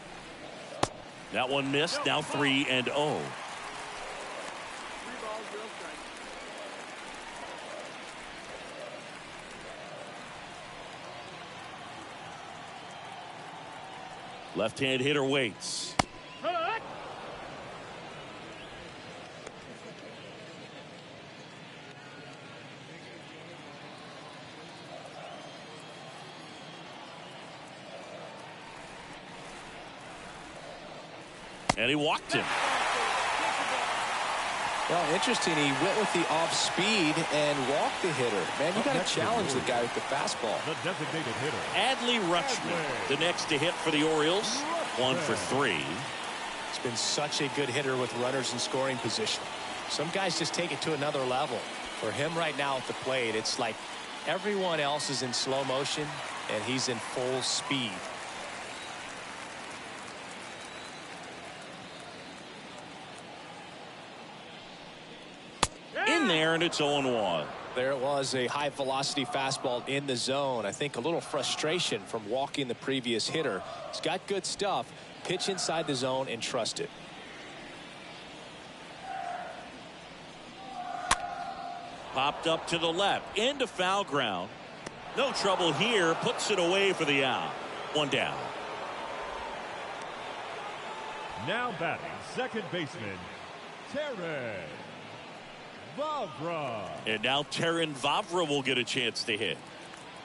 That one missed. Now 3-0. 3 balls, 0 strikes. Left-hand hitter waits. Hut! And he walked him. Well, interesting. He went with the off speed and walked the hitter. Man, you got to challenge the guy with the fastball. The designated hitter. Adley Rutschman, the next to hit for the Orioles. 1 for 3. He's been such a good hitter with runners in scoring position. Some guys just take it to another level. For him right now at the plate, it's like everyone else is in slow motion and he's in full speed. In there, and it's 0-1. There it was, a high velocity fastball in the zone. I think a little frustration from walking the previous hitter. He's got good stuff. Pitch inside the zone and trust it. Popped up to the left, into foul ground. No trouble here, puts it away for the out. 1 down. Now batting, second baseman, Terran Vavra. And now Terran Vavra will get a chance to hit.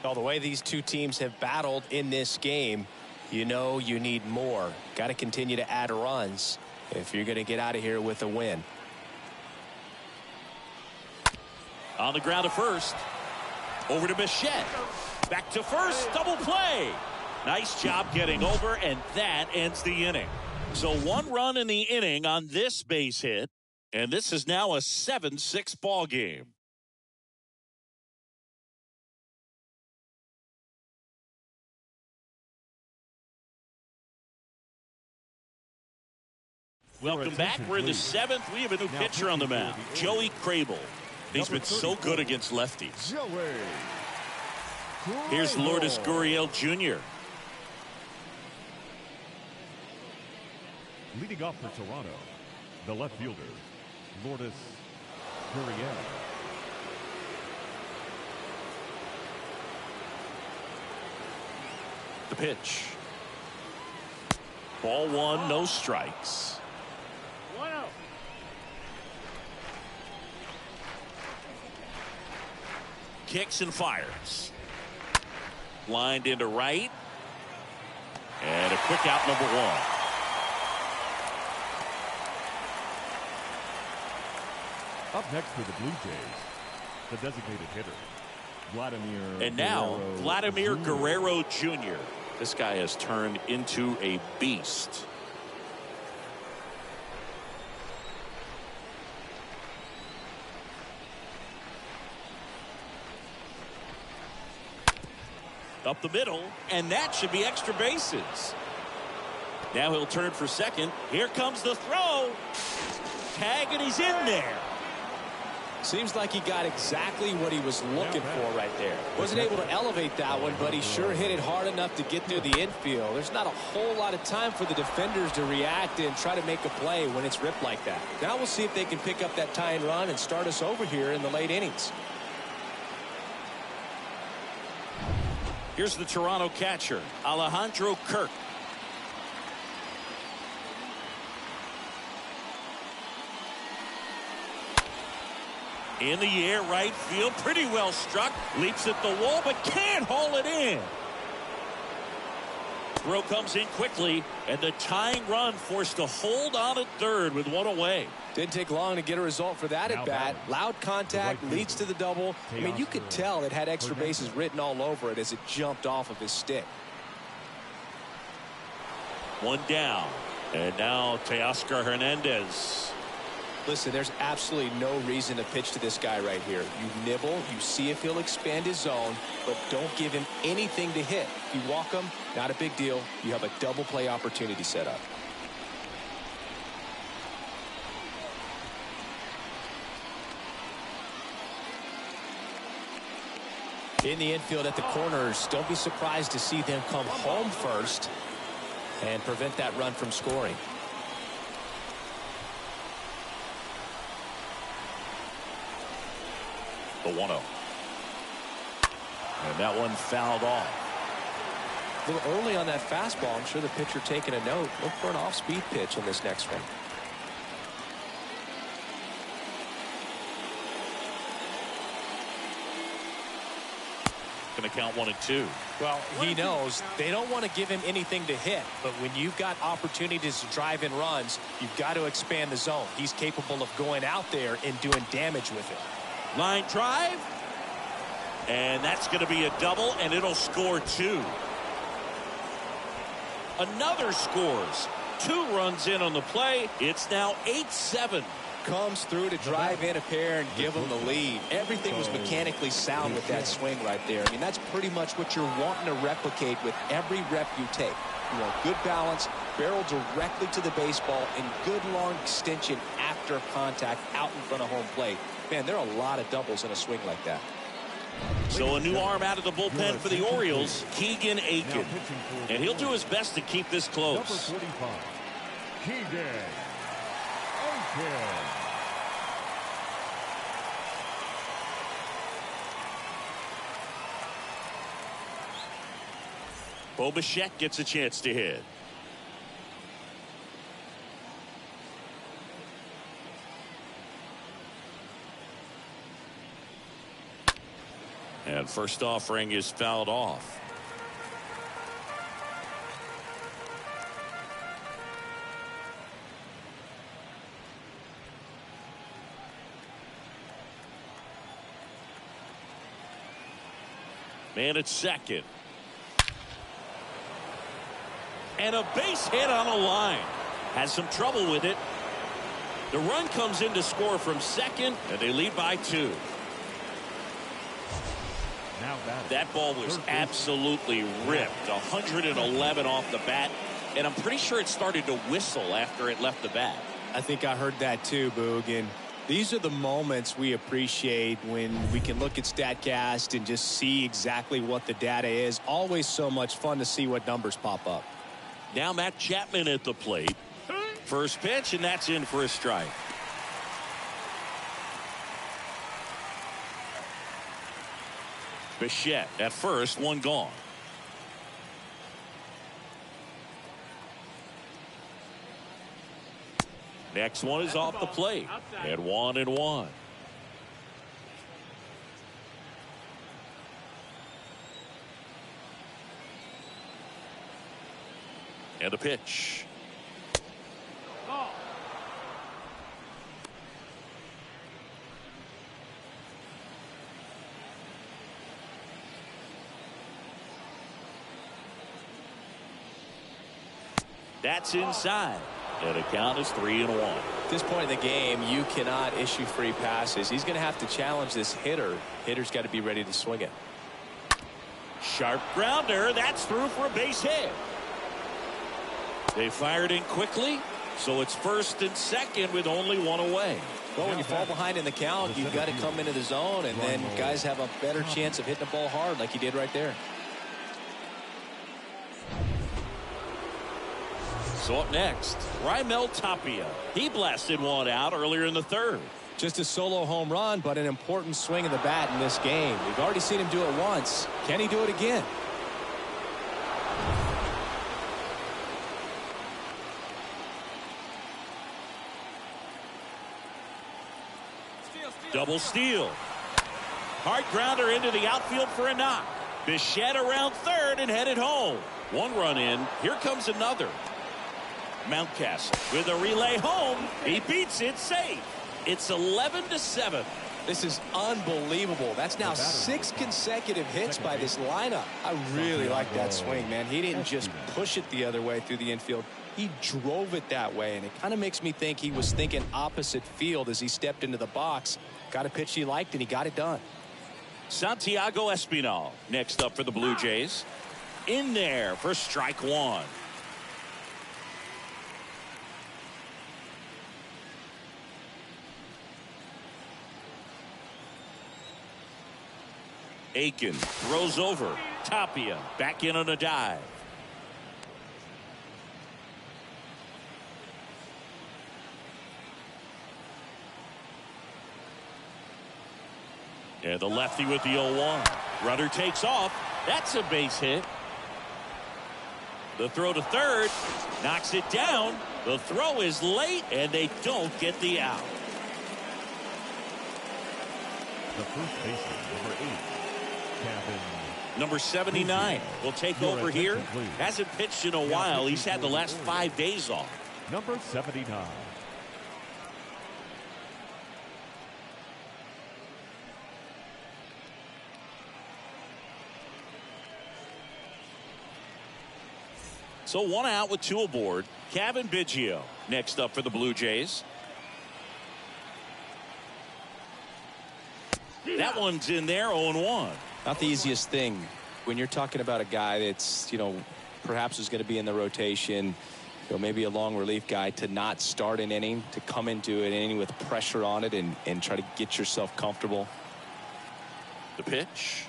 Well, the way these two teams have battled in this game, you know you need more. Got to continue to add runs if you're going to get out of here with a win. On the ground to first. Over to Bichette. Back to first. Double play. Nice job getting over, and that ends the inning. So 1 run in the inning on this base hit, and this is now a 7-6 ball game. Welcome back. We're in the 7th. We have a new pitcher on the mound, Joey Crable. He's been so good against lefties. Here's Lourdes Gurriel Jr. Leading off for Toronto, the left fielder, Lourdes Gurriel. The pitch. Ball 1, no strikes. 1-0. kicks and fires. Lined into right. And a quick out, number one. Up next for the Blue Jays, the designated hitter, Vladimir. And now, Vladimir Guerrero Jr. This guy has turned into a beast. Up the middle, and that should be extra bases. Now he'll turn for second. Here comes the throw. Tag, and he's in there. Seems like he got exactly what he was looking for right there. Wasn't able to elevate that one, but he sure hit it hard enough to get through the infield. There's not a whole lot of time for the defenders to react and try to make a play when it's ripped like that. Now we'll see if they can pick up that tying run and start us over here in the late innings. Here's the Toronto catcher, Alejandro Kirk. In the air, right field, pretty well struck. Leaps at the wall, but can't haul it in. Throw comes in quickly, and the tying run forced to hold on at third with one away. Didn't take long to get a result for that at bat. Loud contact leads to the double. I mean, you could tell it had extra bases written all over it as it jumped off of his stick. One down, and now Teoscar Hernandez. Listen, there's absolutely no reason to pitch to this guy right here. You nibble, you see if he'll expand his zone, but don't give him anything to hit. If you walk him, not a big deal. You have a double play opportunity set up. In the infield at the corners, don't be surprised to see them come home first and prevent that run from scoring. The 1-0. And that one fouled off. A little early on that fastball. I'm sure the pitcher taking a note. Look for an off-speed pitch in this next one. Going to count 1 and 2. Well, he knows they don't want to give him anything to hit, but when you've got opportunities to drive in runs, you've got to expand the zone. He's capable of going out there and doing damage with it. Line drive, and that's going to be a double, and it'll score 2. Another scores. 2 runs in on the play. It's now 8-7. Comes through to drive in a pair and give them the lead. Everything was mechanically sound with that swing right there. I mean, that's pretty much what you're wanting to replicate with every rep you take. You want good balance, barrel directly to the baseball, and good long extension after contact out in front of home plate. Man, there are a lot of doubles in a swing like that. So a new arm out of the bullpen for the Orioles, Keegan Aiken. And he'll do his best to keep this close. Number 45, Keegan Aiken. Bo Bichette gets a chance to hit. And first offering is fouled off. Man at second. And a base hit on a line. Has some trouble with it. The run comes in to score from second, and they lead by 2. That ball was absolutely ripped. 111 off the bat, and I'm pretty sure it started to whistle after it left the bat. I think I heard that too, Boog. And these are the moments we appreciate when we can look at StatCast and just see exactly what the data is. Always so much fun to see what numbers pop up. Now Matt Chapman at the plate. First pitch, and that's in for a strike. Bichette at first, 1 gone. Next one is off the plate. And 1-1. And the pitch. Ball. That's inside. And the count is 3-1. At this point in the game, you cannot issue free passes. He's going to have to challenge this hitter. Hitter's got to be ready to swing it. Sharp grounder. That's through for a base hit. They fired in quickly, so it's first and second with only one away. Well, when you fall behind in the count, you've got to come into the zone, and then guys have a better chance of hitting the ball hard like he did right there. So up next, Raimel Tapia. He blasted one out earlier in the third. Just a solo home run, but an important swing of the bat in this game. We've already seen him do it once. Can he do it again? Double steal. Hard grounder into the outfield for a knock. Bichette around third and headed home. One run in. Here comes another. Mountcastle with a relay home. He beats it safe. It's 11-7. This is unbelievable. That's now 6 consecutive hits by this lineup. I really like that swing, man. He didn't just push it the other way through the infield. He drove it that way, and it kind of makes me think he was thinking opposite field as he stepped into the box. Got a pitch he liked, and he got it done. Santiago Espinal next up for the Blue Jays. In there for strike one. Aiken throws over. Tapia back in on a dive. And the lefty with the 0-1. Runner takes off. That's a base hit. The throw to third. Knocks it down. The throw is late, and they don't get the out. The first baseman, number 8, Kevin. Number 79 will take over here. Hasn't pitched in a while. He's had the last 5 days off. Number 79. So 1 out with 2 aboard. Kevin Biggio next up for the Blue Jays. That one's in there, 0-1. Not the easiest thing when you're talking about a guy that's, perhaps is going to be in the rotation, maybe a long relief guy, to not start an inning, to come into an inning with pressure on it and try to get yourself comfortable. The pitch.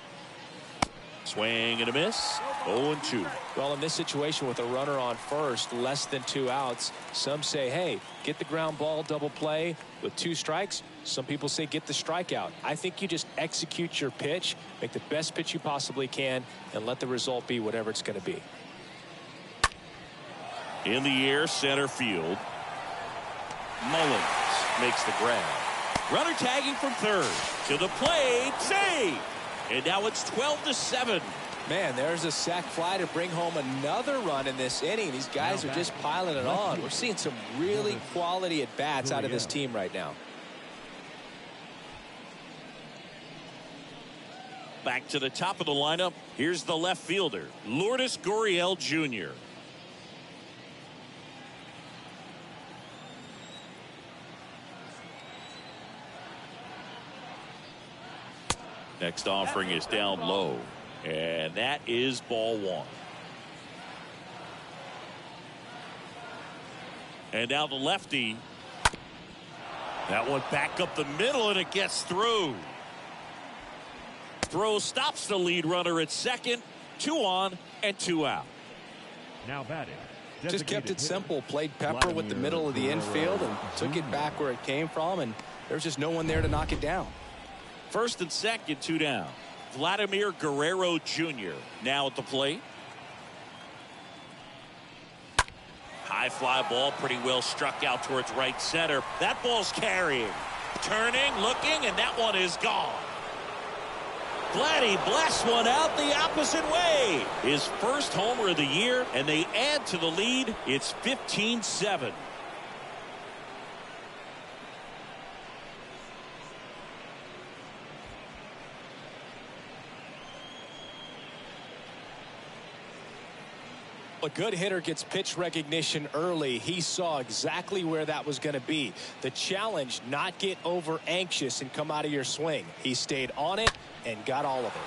Swing and a miss. 0-2. Well, in this situation with a runner on first, less than 2 outs, some say, hey, get the ground ball, double play with 2 strikes. Some people say get the strikeout. I think you just execute your pitch, make the best pitch you possibly can, and let the result be whatever it's going to be. In the air, center field. Mullins makes the grab. Runner tagging from third. To the plate. Save. And now it's 12-7. Man, there's a sac fly to bring home another run in this inning. These guys are just piling it on. We're seeing some really quality at-bats out of this team right now. Back to the top of the lineup. Here's the left fielder, Lourdes Gurriel Jr. Next offering is down low, and that is ball 1. And now the lefty. That one back up the middle, and it gets through. Throw stops the lead runner at second. 2 on and 2 out. Now batting. Just kept it simple. Played pepper with the middle of the infield and took it back where it came from, and there's just no one there to knock it down. First and second, 2 down. Vladimir Guerrero Jr. now at the plate. High fly ball, pretty well struck out towards right center. That ball's carrying. Turning, looking, and that one is gone. Vladdy blasts one out the opposite way. His first homer of the year, and they add to the lead. It's 15-7. A good hitter gets pitch recognition early. He saw exactly where that was going to be. The challenge, not get over anxious and come out of your swing. He stayed on it and got all of it.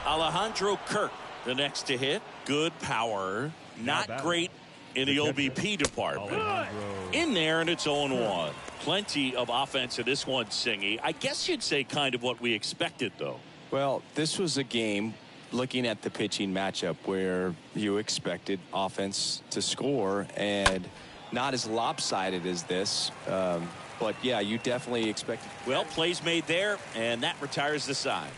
Alejandro Kirk, the next to hit. Good power. Not great in the OBP department. In there, and it's 0-1. Plenty of offense in this one, Singy. I guess you'd say kind of what we expected, though. Well, this was a game, looking at the pitching matchup, where you expected offense to score, and not as lopsided as this. But, yeah, you definitely expected. Well, plays made there, and that retires the side.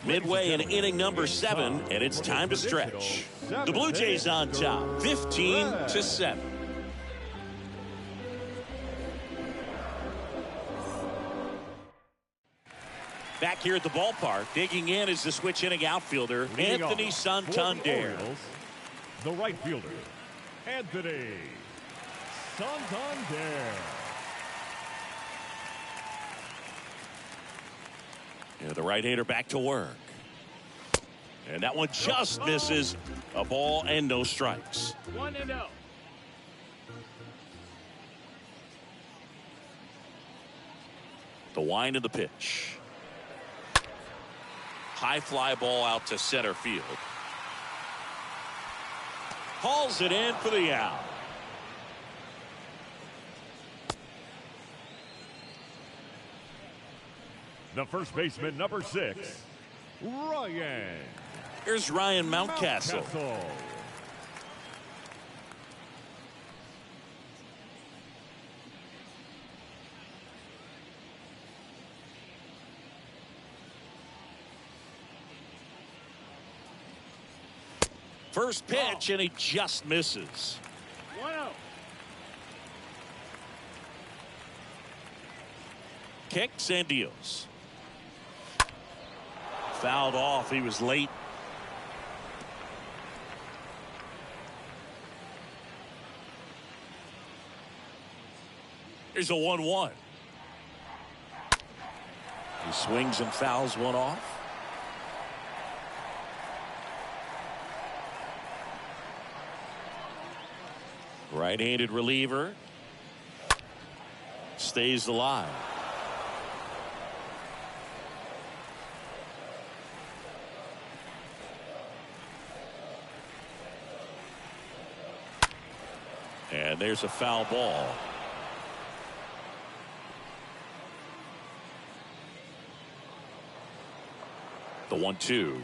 Midway in inning number 7, and it's time to stretch. The Blue Jays on top, 15-7. Back here at the ballpark, digging in is the switch inning outfielder, Anthony Santander. The right fielder, Anthony Santander. Yeah, the right-hander back to work. And that one just misses. A ball and no strikes. 1-0. The wind of the pitch. High fly ball out to center field. Hauls it in for the out. The first baseman, number 6, Ryan. Here's Ryan Mountcastle. First pitch, and he just misses. 1-0. Kicks and deals. Fouled off. He was late. Here's a 1-1. He swings and fouls one off. Right-handed reliever. Stays alive. And there's a foul ball. The 1-2.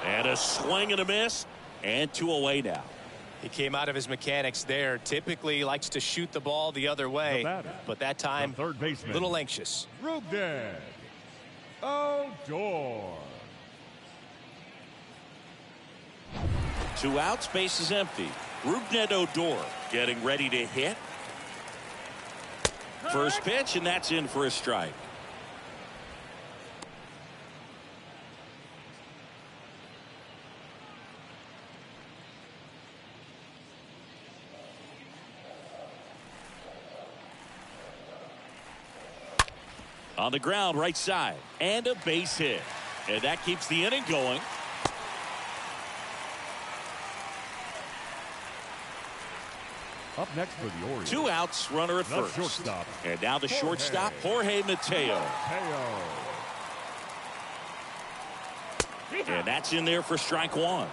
And a swing and a miss. And 2 away now. He came out of his mechanics there. Typically he likes to shoot the ball the other way, but that time third baseman, a little anxious. Rougned Odor. 2 outs, base is empty. Rougned Odor getting ready to hit. First pitch, and that's in for a strike. On the ground, right side, and a base hit. And that keeps the inning going. Up next for the Orioles. 2 outs, runner at first. Shortstop. And now the shortstop, Jorge Mateo. And that's in there for strike 1.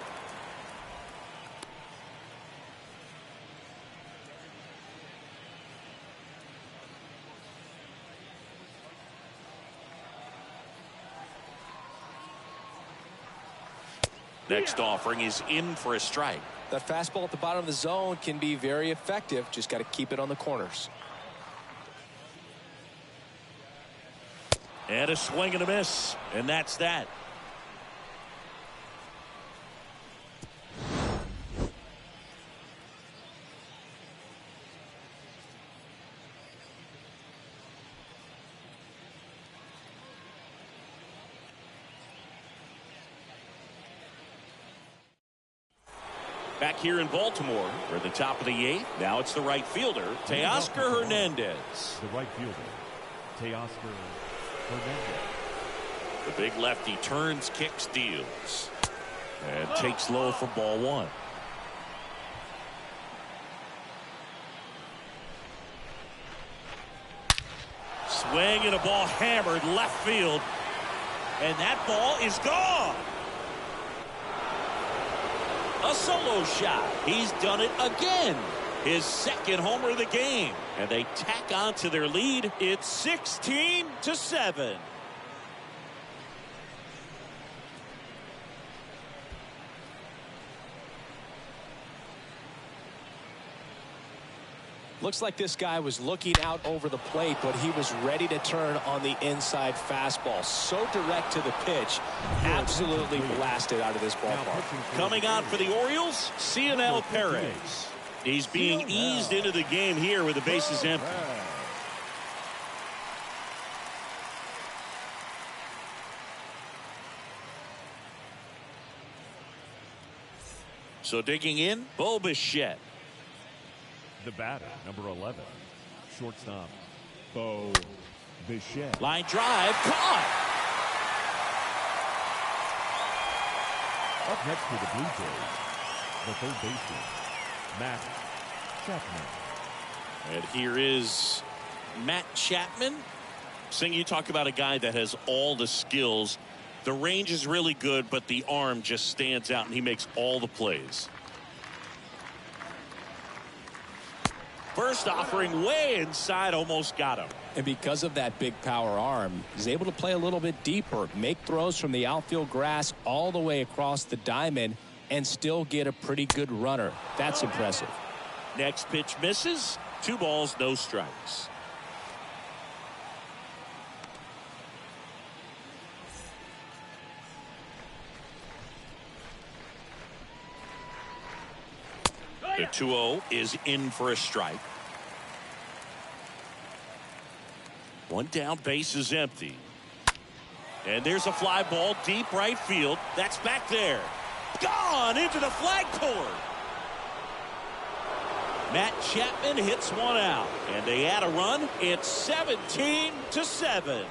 Next offering is in for a strike. That fastball at the bottom of the zone can be very effective. Just got to keep it on the corners. And a swing and a miss. And that's that. Back here in Baltimore, we're at the top of the 8th. Now it's the right fielder, Teoscar Hernandez. The right fielder, Teoscar Hernandez. The big lefty turns, kicks, deals, and takes low for ball 1. Swing and a ball hammered left field, and that ball is gone. A solo shot. He's done it again. His second homer of the game. And they tack on to their lead. It's 16-7. Looks like this guy was looking out over the plate, but he was ready to turn on the inside fastball. So direct to the pitch. Absolutely blasted out of this ballpark. Coming on for the Orioles, Cionel Perez. He's being eased into the game here with the bases empty. So digging in, Bo Bichette. The batter, number 11, shortstop, Bo Bichette. Line drive, caught. Up next for the Blue Jays, the third baseman, Matt Chapman. And here is Matt Chapman. Sing, you talk about a guy that has all the skills. The range is really good, but the arm just stands out, and he makes all the plays. First offering way inside, almost got him. And because of that big power arm, he's able to play a little bit deeper, make throws from the outfield grass all the way across the diamond, and still get a pretty good runner. That's impressive. Next pitch misses. 2 balls, no strikes. The 2-0 is in for a strike. 1 down, base is empty. And there's a fly ball deep right field. That's back there. Gone into the flagpole. Matt Chapman hits 1 out. And they add a run. It's 17-7.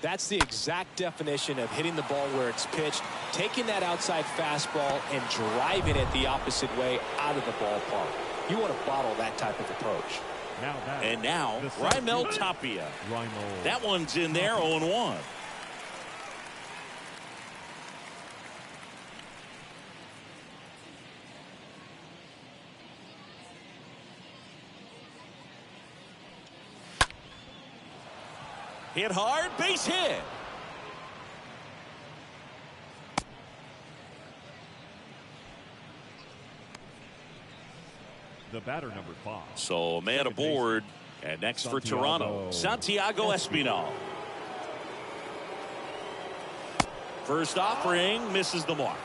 That's the exact definition of hitting the ball where it's pitched, taking that outside fastball and driving it the opposite way out of the ballpark. You want to bottle that type of approach. And now, Raimel Tapia. That one's in there, 0-1. Hit hard, base hit. The batter, number 5. So man aboard. And next for Toronto, Santiago Espinal. First offering misses the mark.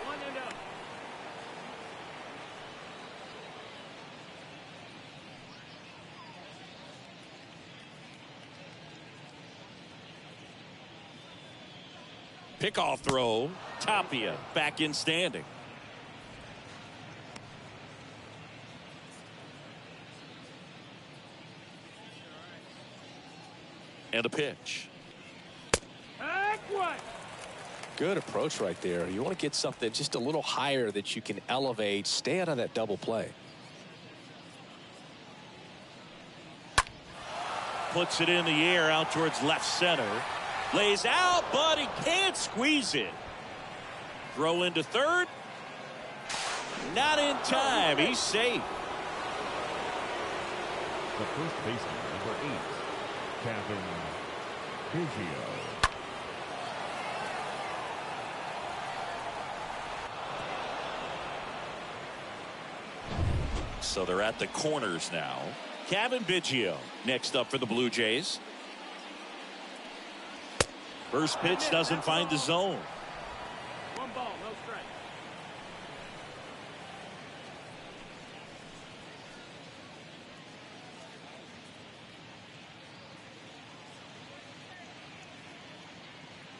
1-0. Pickoff throw. Tapia back in standing. And a pitch. Good approach right there. You want to get something just a little higher that you can elevate. Stay out of that double play. Puts it in the air out towards left center. Lays out, but he can't squeeze it. Throw into third. Not in time. He's safe. The first baseman, number 8, Kevin Biggio. So they're at the corners now. Kevin Biggio next up for the Blue Jays. First pitch doesn't find the zone. 1 ball, no strike.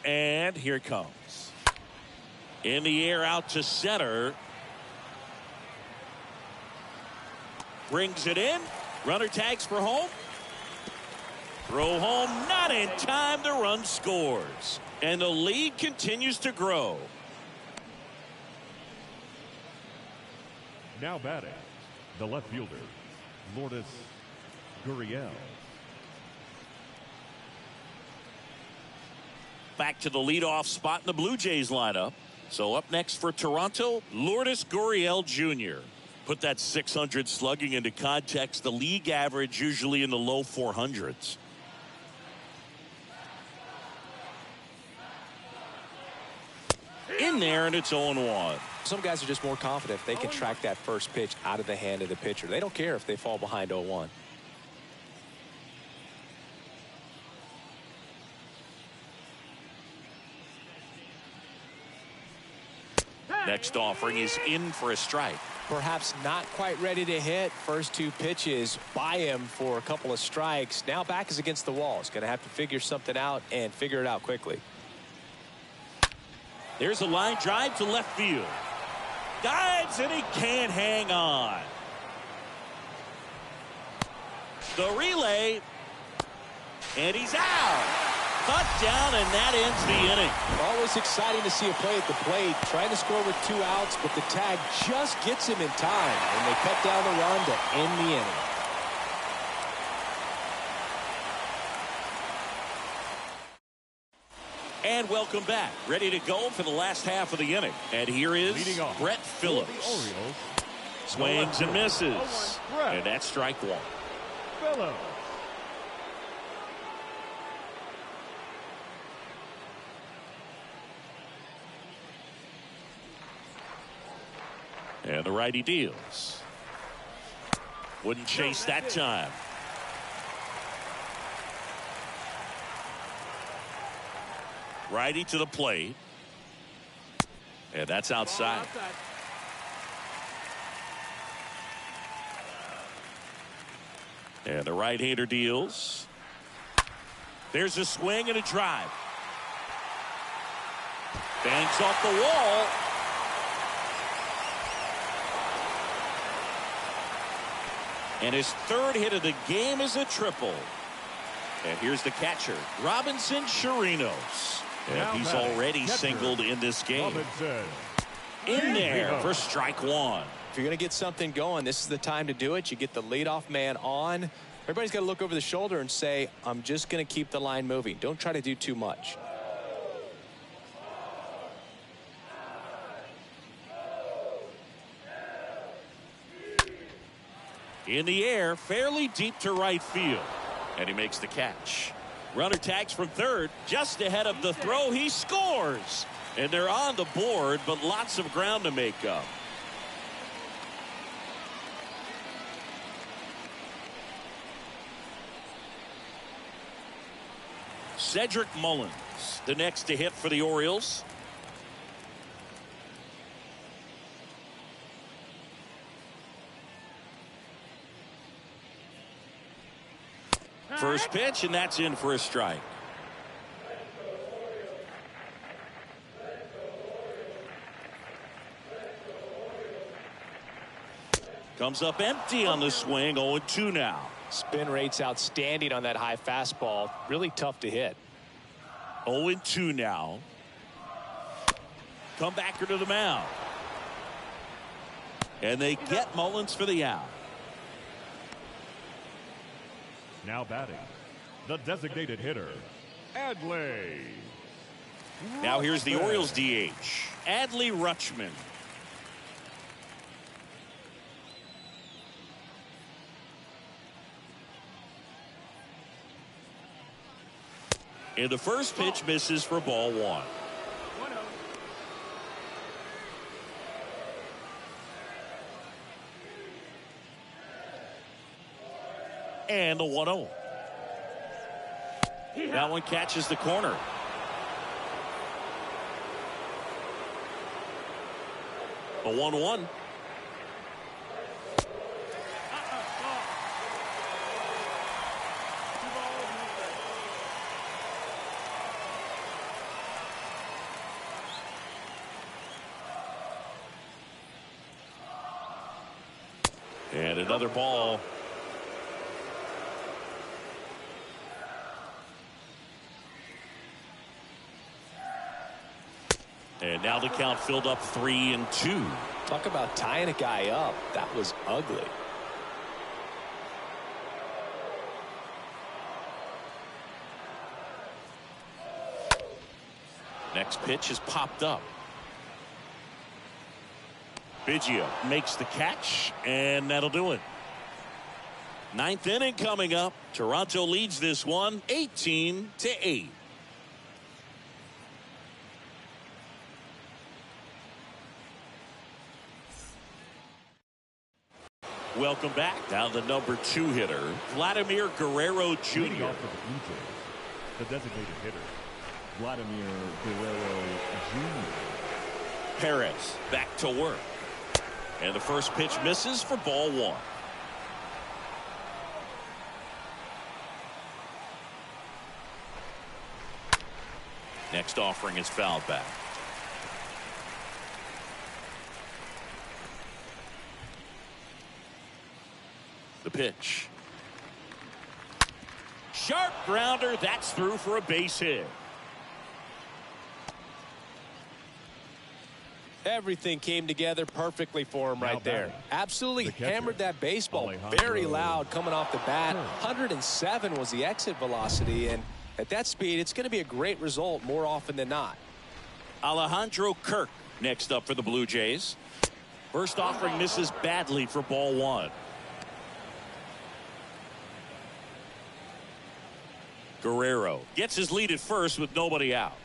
And here it comes. In the air out to center. Brings it in. Runner tags for home. Throw home, not in time. The run scores. And the lead continues to grow. Now batting, the left fielder, Lourdes Gurriel. Back to the leadoff spot in the Blue Jays lineup. So up next for Toronto, Lourdes Gurriel Jr. Put that 600 slugging into context. The league average usually in the low 400s. In there, and it's 0-1. Some guys are just more confident if they can track that first pitch out of the hand of the pitcher. They don't care if they fall behind 0-1. Next offering is in for a strike. Perhaps not quite ready to hit. First two pitches by him for a couple of strikes. Now back is against the wall. He's going to have to figure something out and figure it out quickly. There's a line drive to left field. Dives and he can't hang on. The relay. And he's out. Cut down, and that ends the inning. Always exciting to see a play at the plate. Trying to score with 2 outs, but the tag just gets him in time. And they cut down the run to end the inning. And welcome back. Ready to go for the last half of the inning. And here is Brett Phillips. Orioles, Swings and misses. And that's strike one. Phillips. And the righty deals. Wouldn't chase that time. Righty to the plate. And that's outside. And the right-hander deals. There's a swing and a drive. Banks off the wall. And his third hit of the game is a triple. And here's the catcher, Robinson Chirinos. And he's already singled in this game. In there for strike one. If you're going to get something going, this is the time to do it. You get the leadoff man on. Everybody's got to look over the shoulder and say, I'm just going to keep the line moving. Don't try to do too much. In the air, fairly deep to right field. And he makes the catch. Runner tags from third, just ahead of the throw. He scores. And they're on the board, but lots of ground to make up. Cedric Mullins, the next to hit for the Orioles. First pitch, and that's in for a strike. Comes up empty on the swing. 0-2 now. Spin rate's outstanding on that high fastball. Really tough to hit. 0-2 now. Come back to the mound. And they get Mullins for the out. Now batting, the designated hitter, Adley. Now here's the Orioles DH, Adley Rutschman. And the first pitch misses for ball one. And the 1-0. That one catches the corner. A 1-1. And another ball. And now the count filled up 3-2. Talk about tying a guy up. That was ugly. Next pitch is popped up. Biggio makes the catch, and that'll do it. Ninth inning coming up. Toronto leads this one 18-8. Welcome back. Now the number 2 hitter, Vladimir Guerrero Jr. Leading off for the Blue Jays, the designated hitter, Vladimir Guerrero Jr. Perez back to work. And the first pitch misses for ball 1. Next offering is fouled back. The pitch. Sharp grounder. That's through for a base hit. Everything came together perfectly for him right there. Absolutely hammered that baseball. Alejandro. Very loud coming off the bat. 107 was the exit velocity, and at that speed, it's going to be a great result more often than not. Alejandro Kirk next up for the Blue Jays. First offering misses badly for ball 1. Guerrero gets his lead at first with nobody out.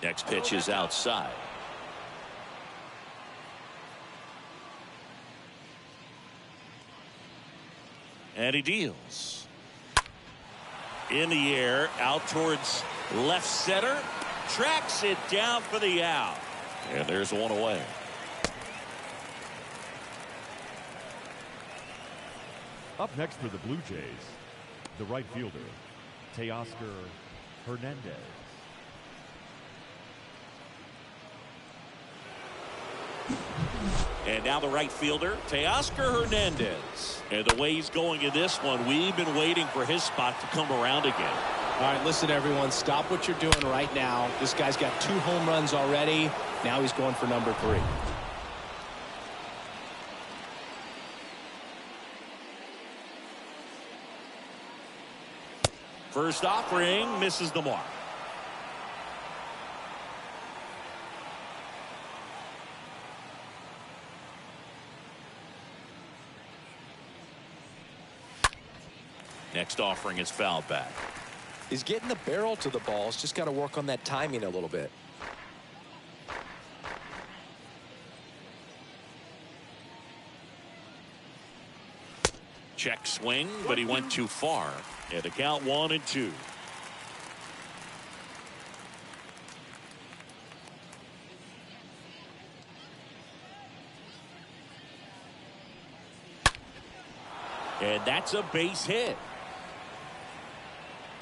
Next pitch is outside. And he deals. In the air, out towards left center. Tracks it down for the out. And there's one away. Up next for the Blue Jays, the right fielder, Teoscar Hernandez. And now the right fielder, Teoscar Hernandez. And the way he's going in this one, we've been waiting for his spot to come around again. All right, listen, everyone, stop what you're doing right now. This guy's got 2 home runs already. Now he's going for number 3. First offering misses the mark. Next offering is fouled back. He's getting the barrel to the ball. He's just got to work on that timing a little bit. Check swing, but he went too far. And the count 1-2. And that's a base hit.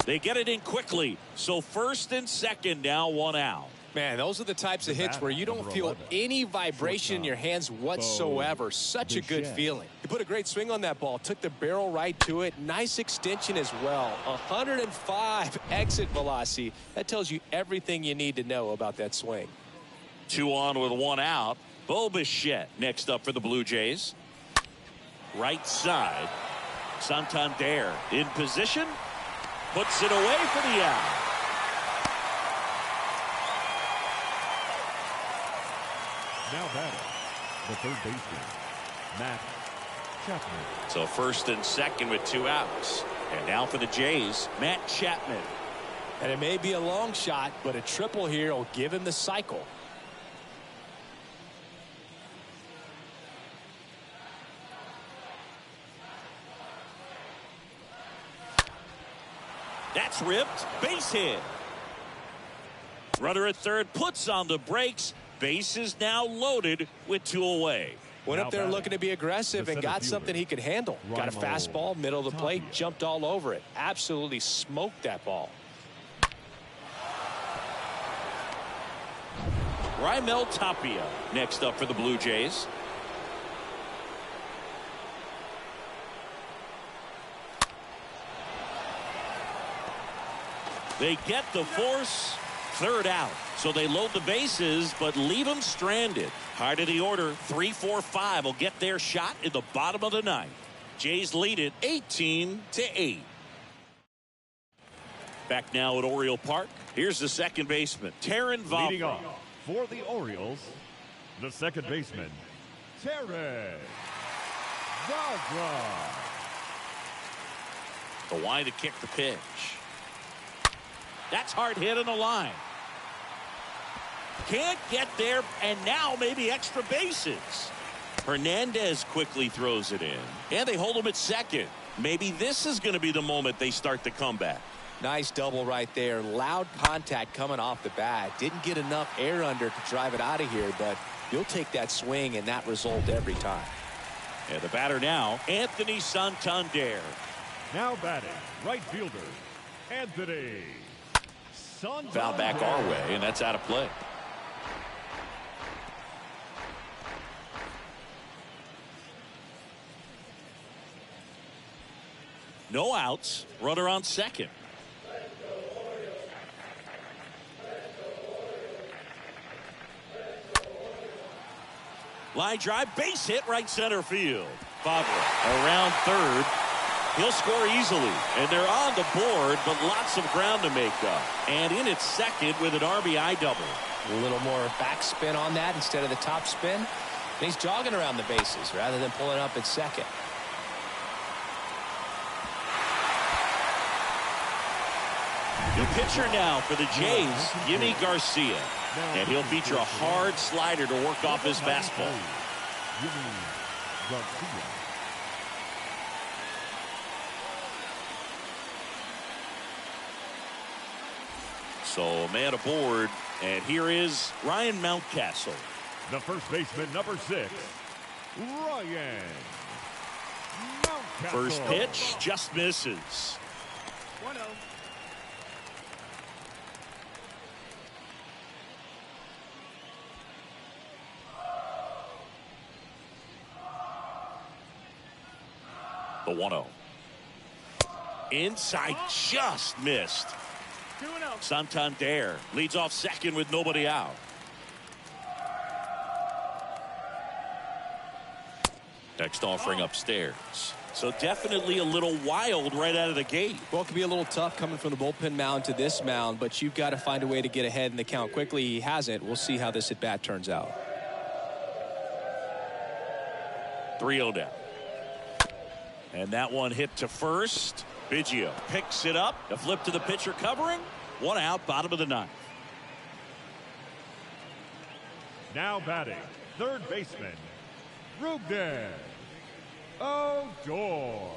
They get it in quickly. So first and second, now 1 out. Man, those are the types of hits where you don't feel any vibration in your hands whatsoever. Such a good feeling. He put a great swing on that ball. Took the barrel right to it. Nice extension as well. 105 exit velocity. That tells you everything you need to know about that swing. 2 on with 1 out. Bo Bichette next up for the Blue Jays. Right side. Santander in position. Puts it away for the out. Now batting, the third baseman, Matt Chapman. So first and second with 2 outs. And now for the Jays, Matt Chapman. And it may be a long shot, but a triple here will give him the cycle. That's ripped. Base hit. Runner at third puts on the brakes. Base is now loaded with 2 away. Went up there looking to be aggressive and got something he could handle. Got a fastball, middle of the plate, jumped all over it. Absolutely smoked that ball. Raimel Tapia next up for the Blue Jays. They get the force. Third out. So they load the bases, but leave them stranded. Heart of the order, 3-4-5 will get their shot in the bottom of the ninth. Jays lead it 18-8. Back now at Oriole Park. Here's the second baseman, Terrin Vavra. Leading off for the Orioles, the second baseman, Terrin Vavra. The line to kick the pitch. That's hard hit on the line. Can't get there, and now maybe extra bases. Hernandez quickly throws it in, and they hold him at second. Maybe this is going to be the moment they start the comeback. Nice double right there. Loud contact coming off the bat. Didn't get enough air under to drive it out of here, but you'll take that swing and that result every time. And the batter now, Anthony Santander. Now batting, right fielder, Anthony Santander. Foul back our way, and that's out of play. No outs. Runner on second. Line drive, base hit, right center field. Vavra around third. He'll score easily, and they're on the board, but lots of ground to make up. And in at second with an RBI double. A little more backspin on that instead of the top spin. And he's jogging around the bases rather than pulling up at second. The pitcher now for the Jays, Yimi Garcia. And he'll feature a hard slider to work off his fastball. So man aboard, and here is Ryan Mountcastle. The first baseman, number 6, Ryan Mountcastle. First pitch just misses. 1-0. The 1-0. Inside, just missed. 2-0. Santander leads off second with nobody out. Next offering upstairs. So definitely a little wild right out of the gate. Well, it could be a little tough coming from the bullpen mound to this mound, but you've got to find a way to get ahead in the count quickly. He hasn't. We'll see how this at bat turns out. 3-0 down. And that one hit to first. Biggio picks it up. A flip to the pitcher covering. One out, bottom of the ninth. Now batting, third baseman, Rougned Odor.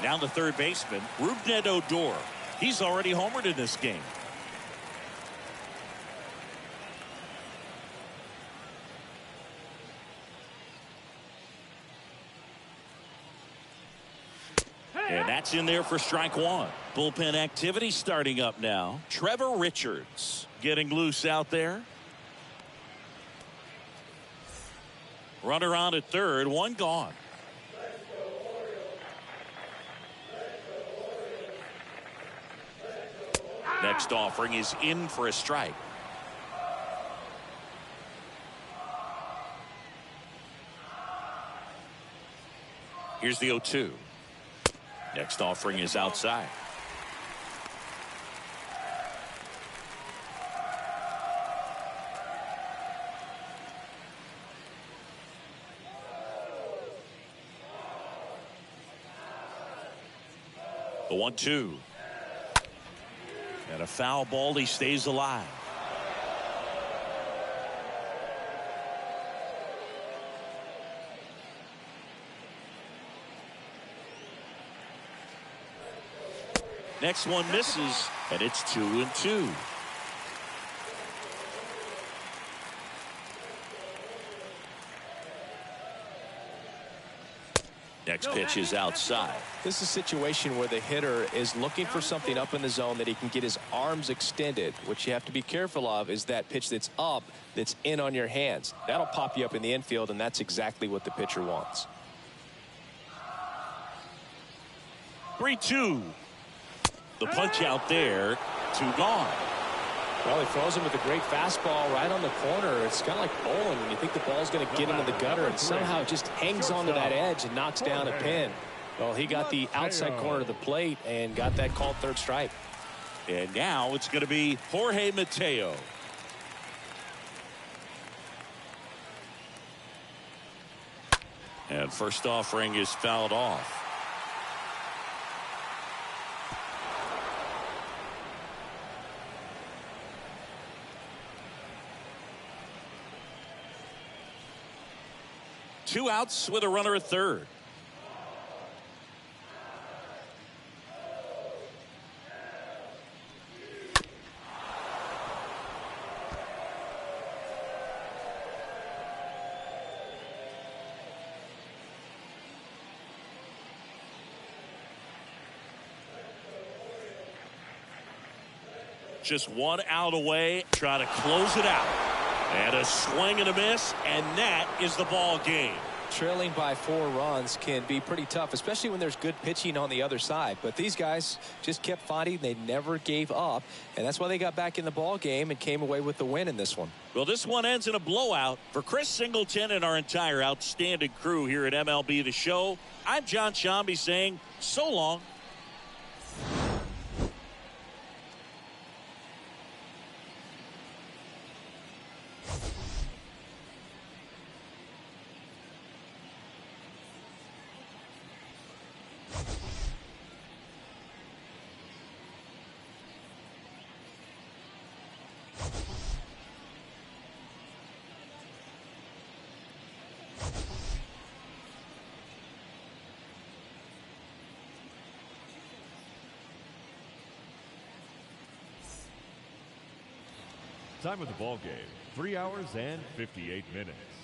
Now the third baseman, Rougned Odor. He's already homered in this game. And that's in there for strike one. Bullpen activity starting up now. Trevor Richards getting loose out there. Runner on at third, one gone. Next offering is in for a strike. Here's the 0-2. Next offering is outside. The 1-2. And a foul ball. He stays alive. Next one misses, and it's 2-2. Next pitch is outside. This is a situation where the hitter is looking for something up in the zone that he can get his arms extended. What you have to be careful of is that pitch that's up, that's in on your hands. That'll pop you up in the infield, and that's exactly what the pitcher wants. 3-2. The punch out there, 2 gone. Well, he throws him with a great fastball right on the corner. It's kind of like bowling when you think the ball's going to get into the gutter, and somehow it just hangs onto that edge and knocks down a pin. Well, he got the outside corner of the plate and got that called third strike. And now it's going to be Jorge Mateo. And first offering is fouled off. Two outs with a runner at third. Just 1 out away. Try to close it out. And a swing and a miss, and that is the ball game. Trailing by 4 runs can be pretty tough, especially when there's good pitching on the other side. But these guys just kept fighting. They never gave up, and that's why they got back in the ball game and came away with the win in this one. Well, this one ends in a blowout. For Chris Singleton and our entire outstanding crew here at MLB The Show, I'm John Shambi saying so long. Time of the ball game, 3 hours and 58 minutes.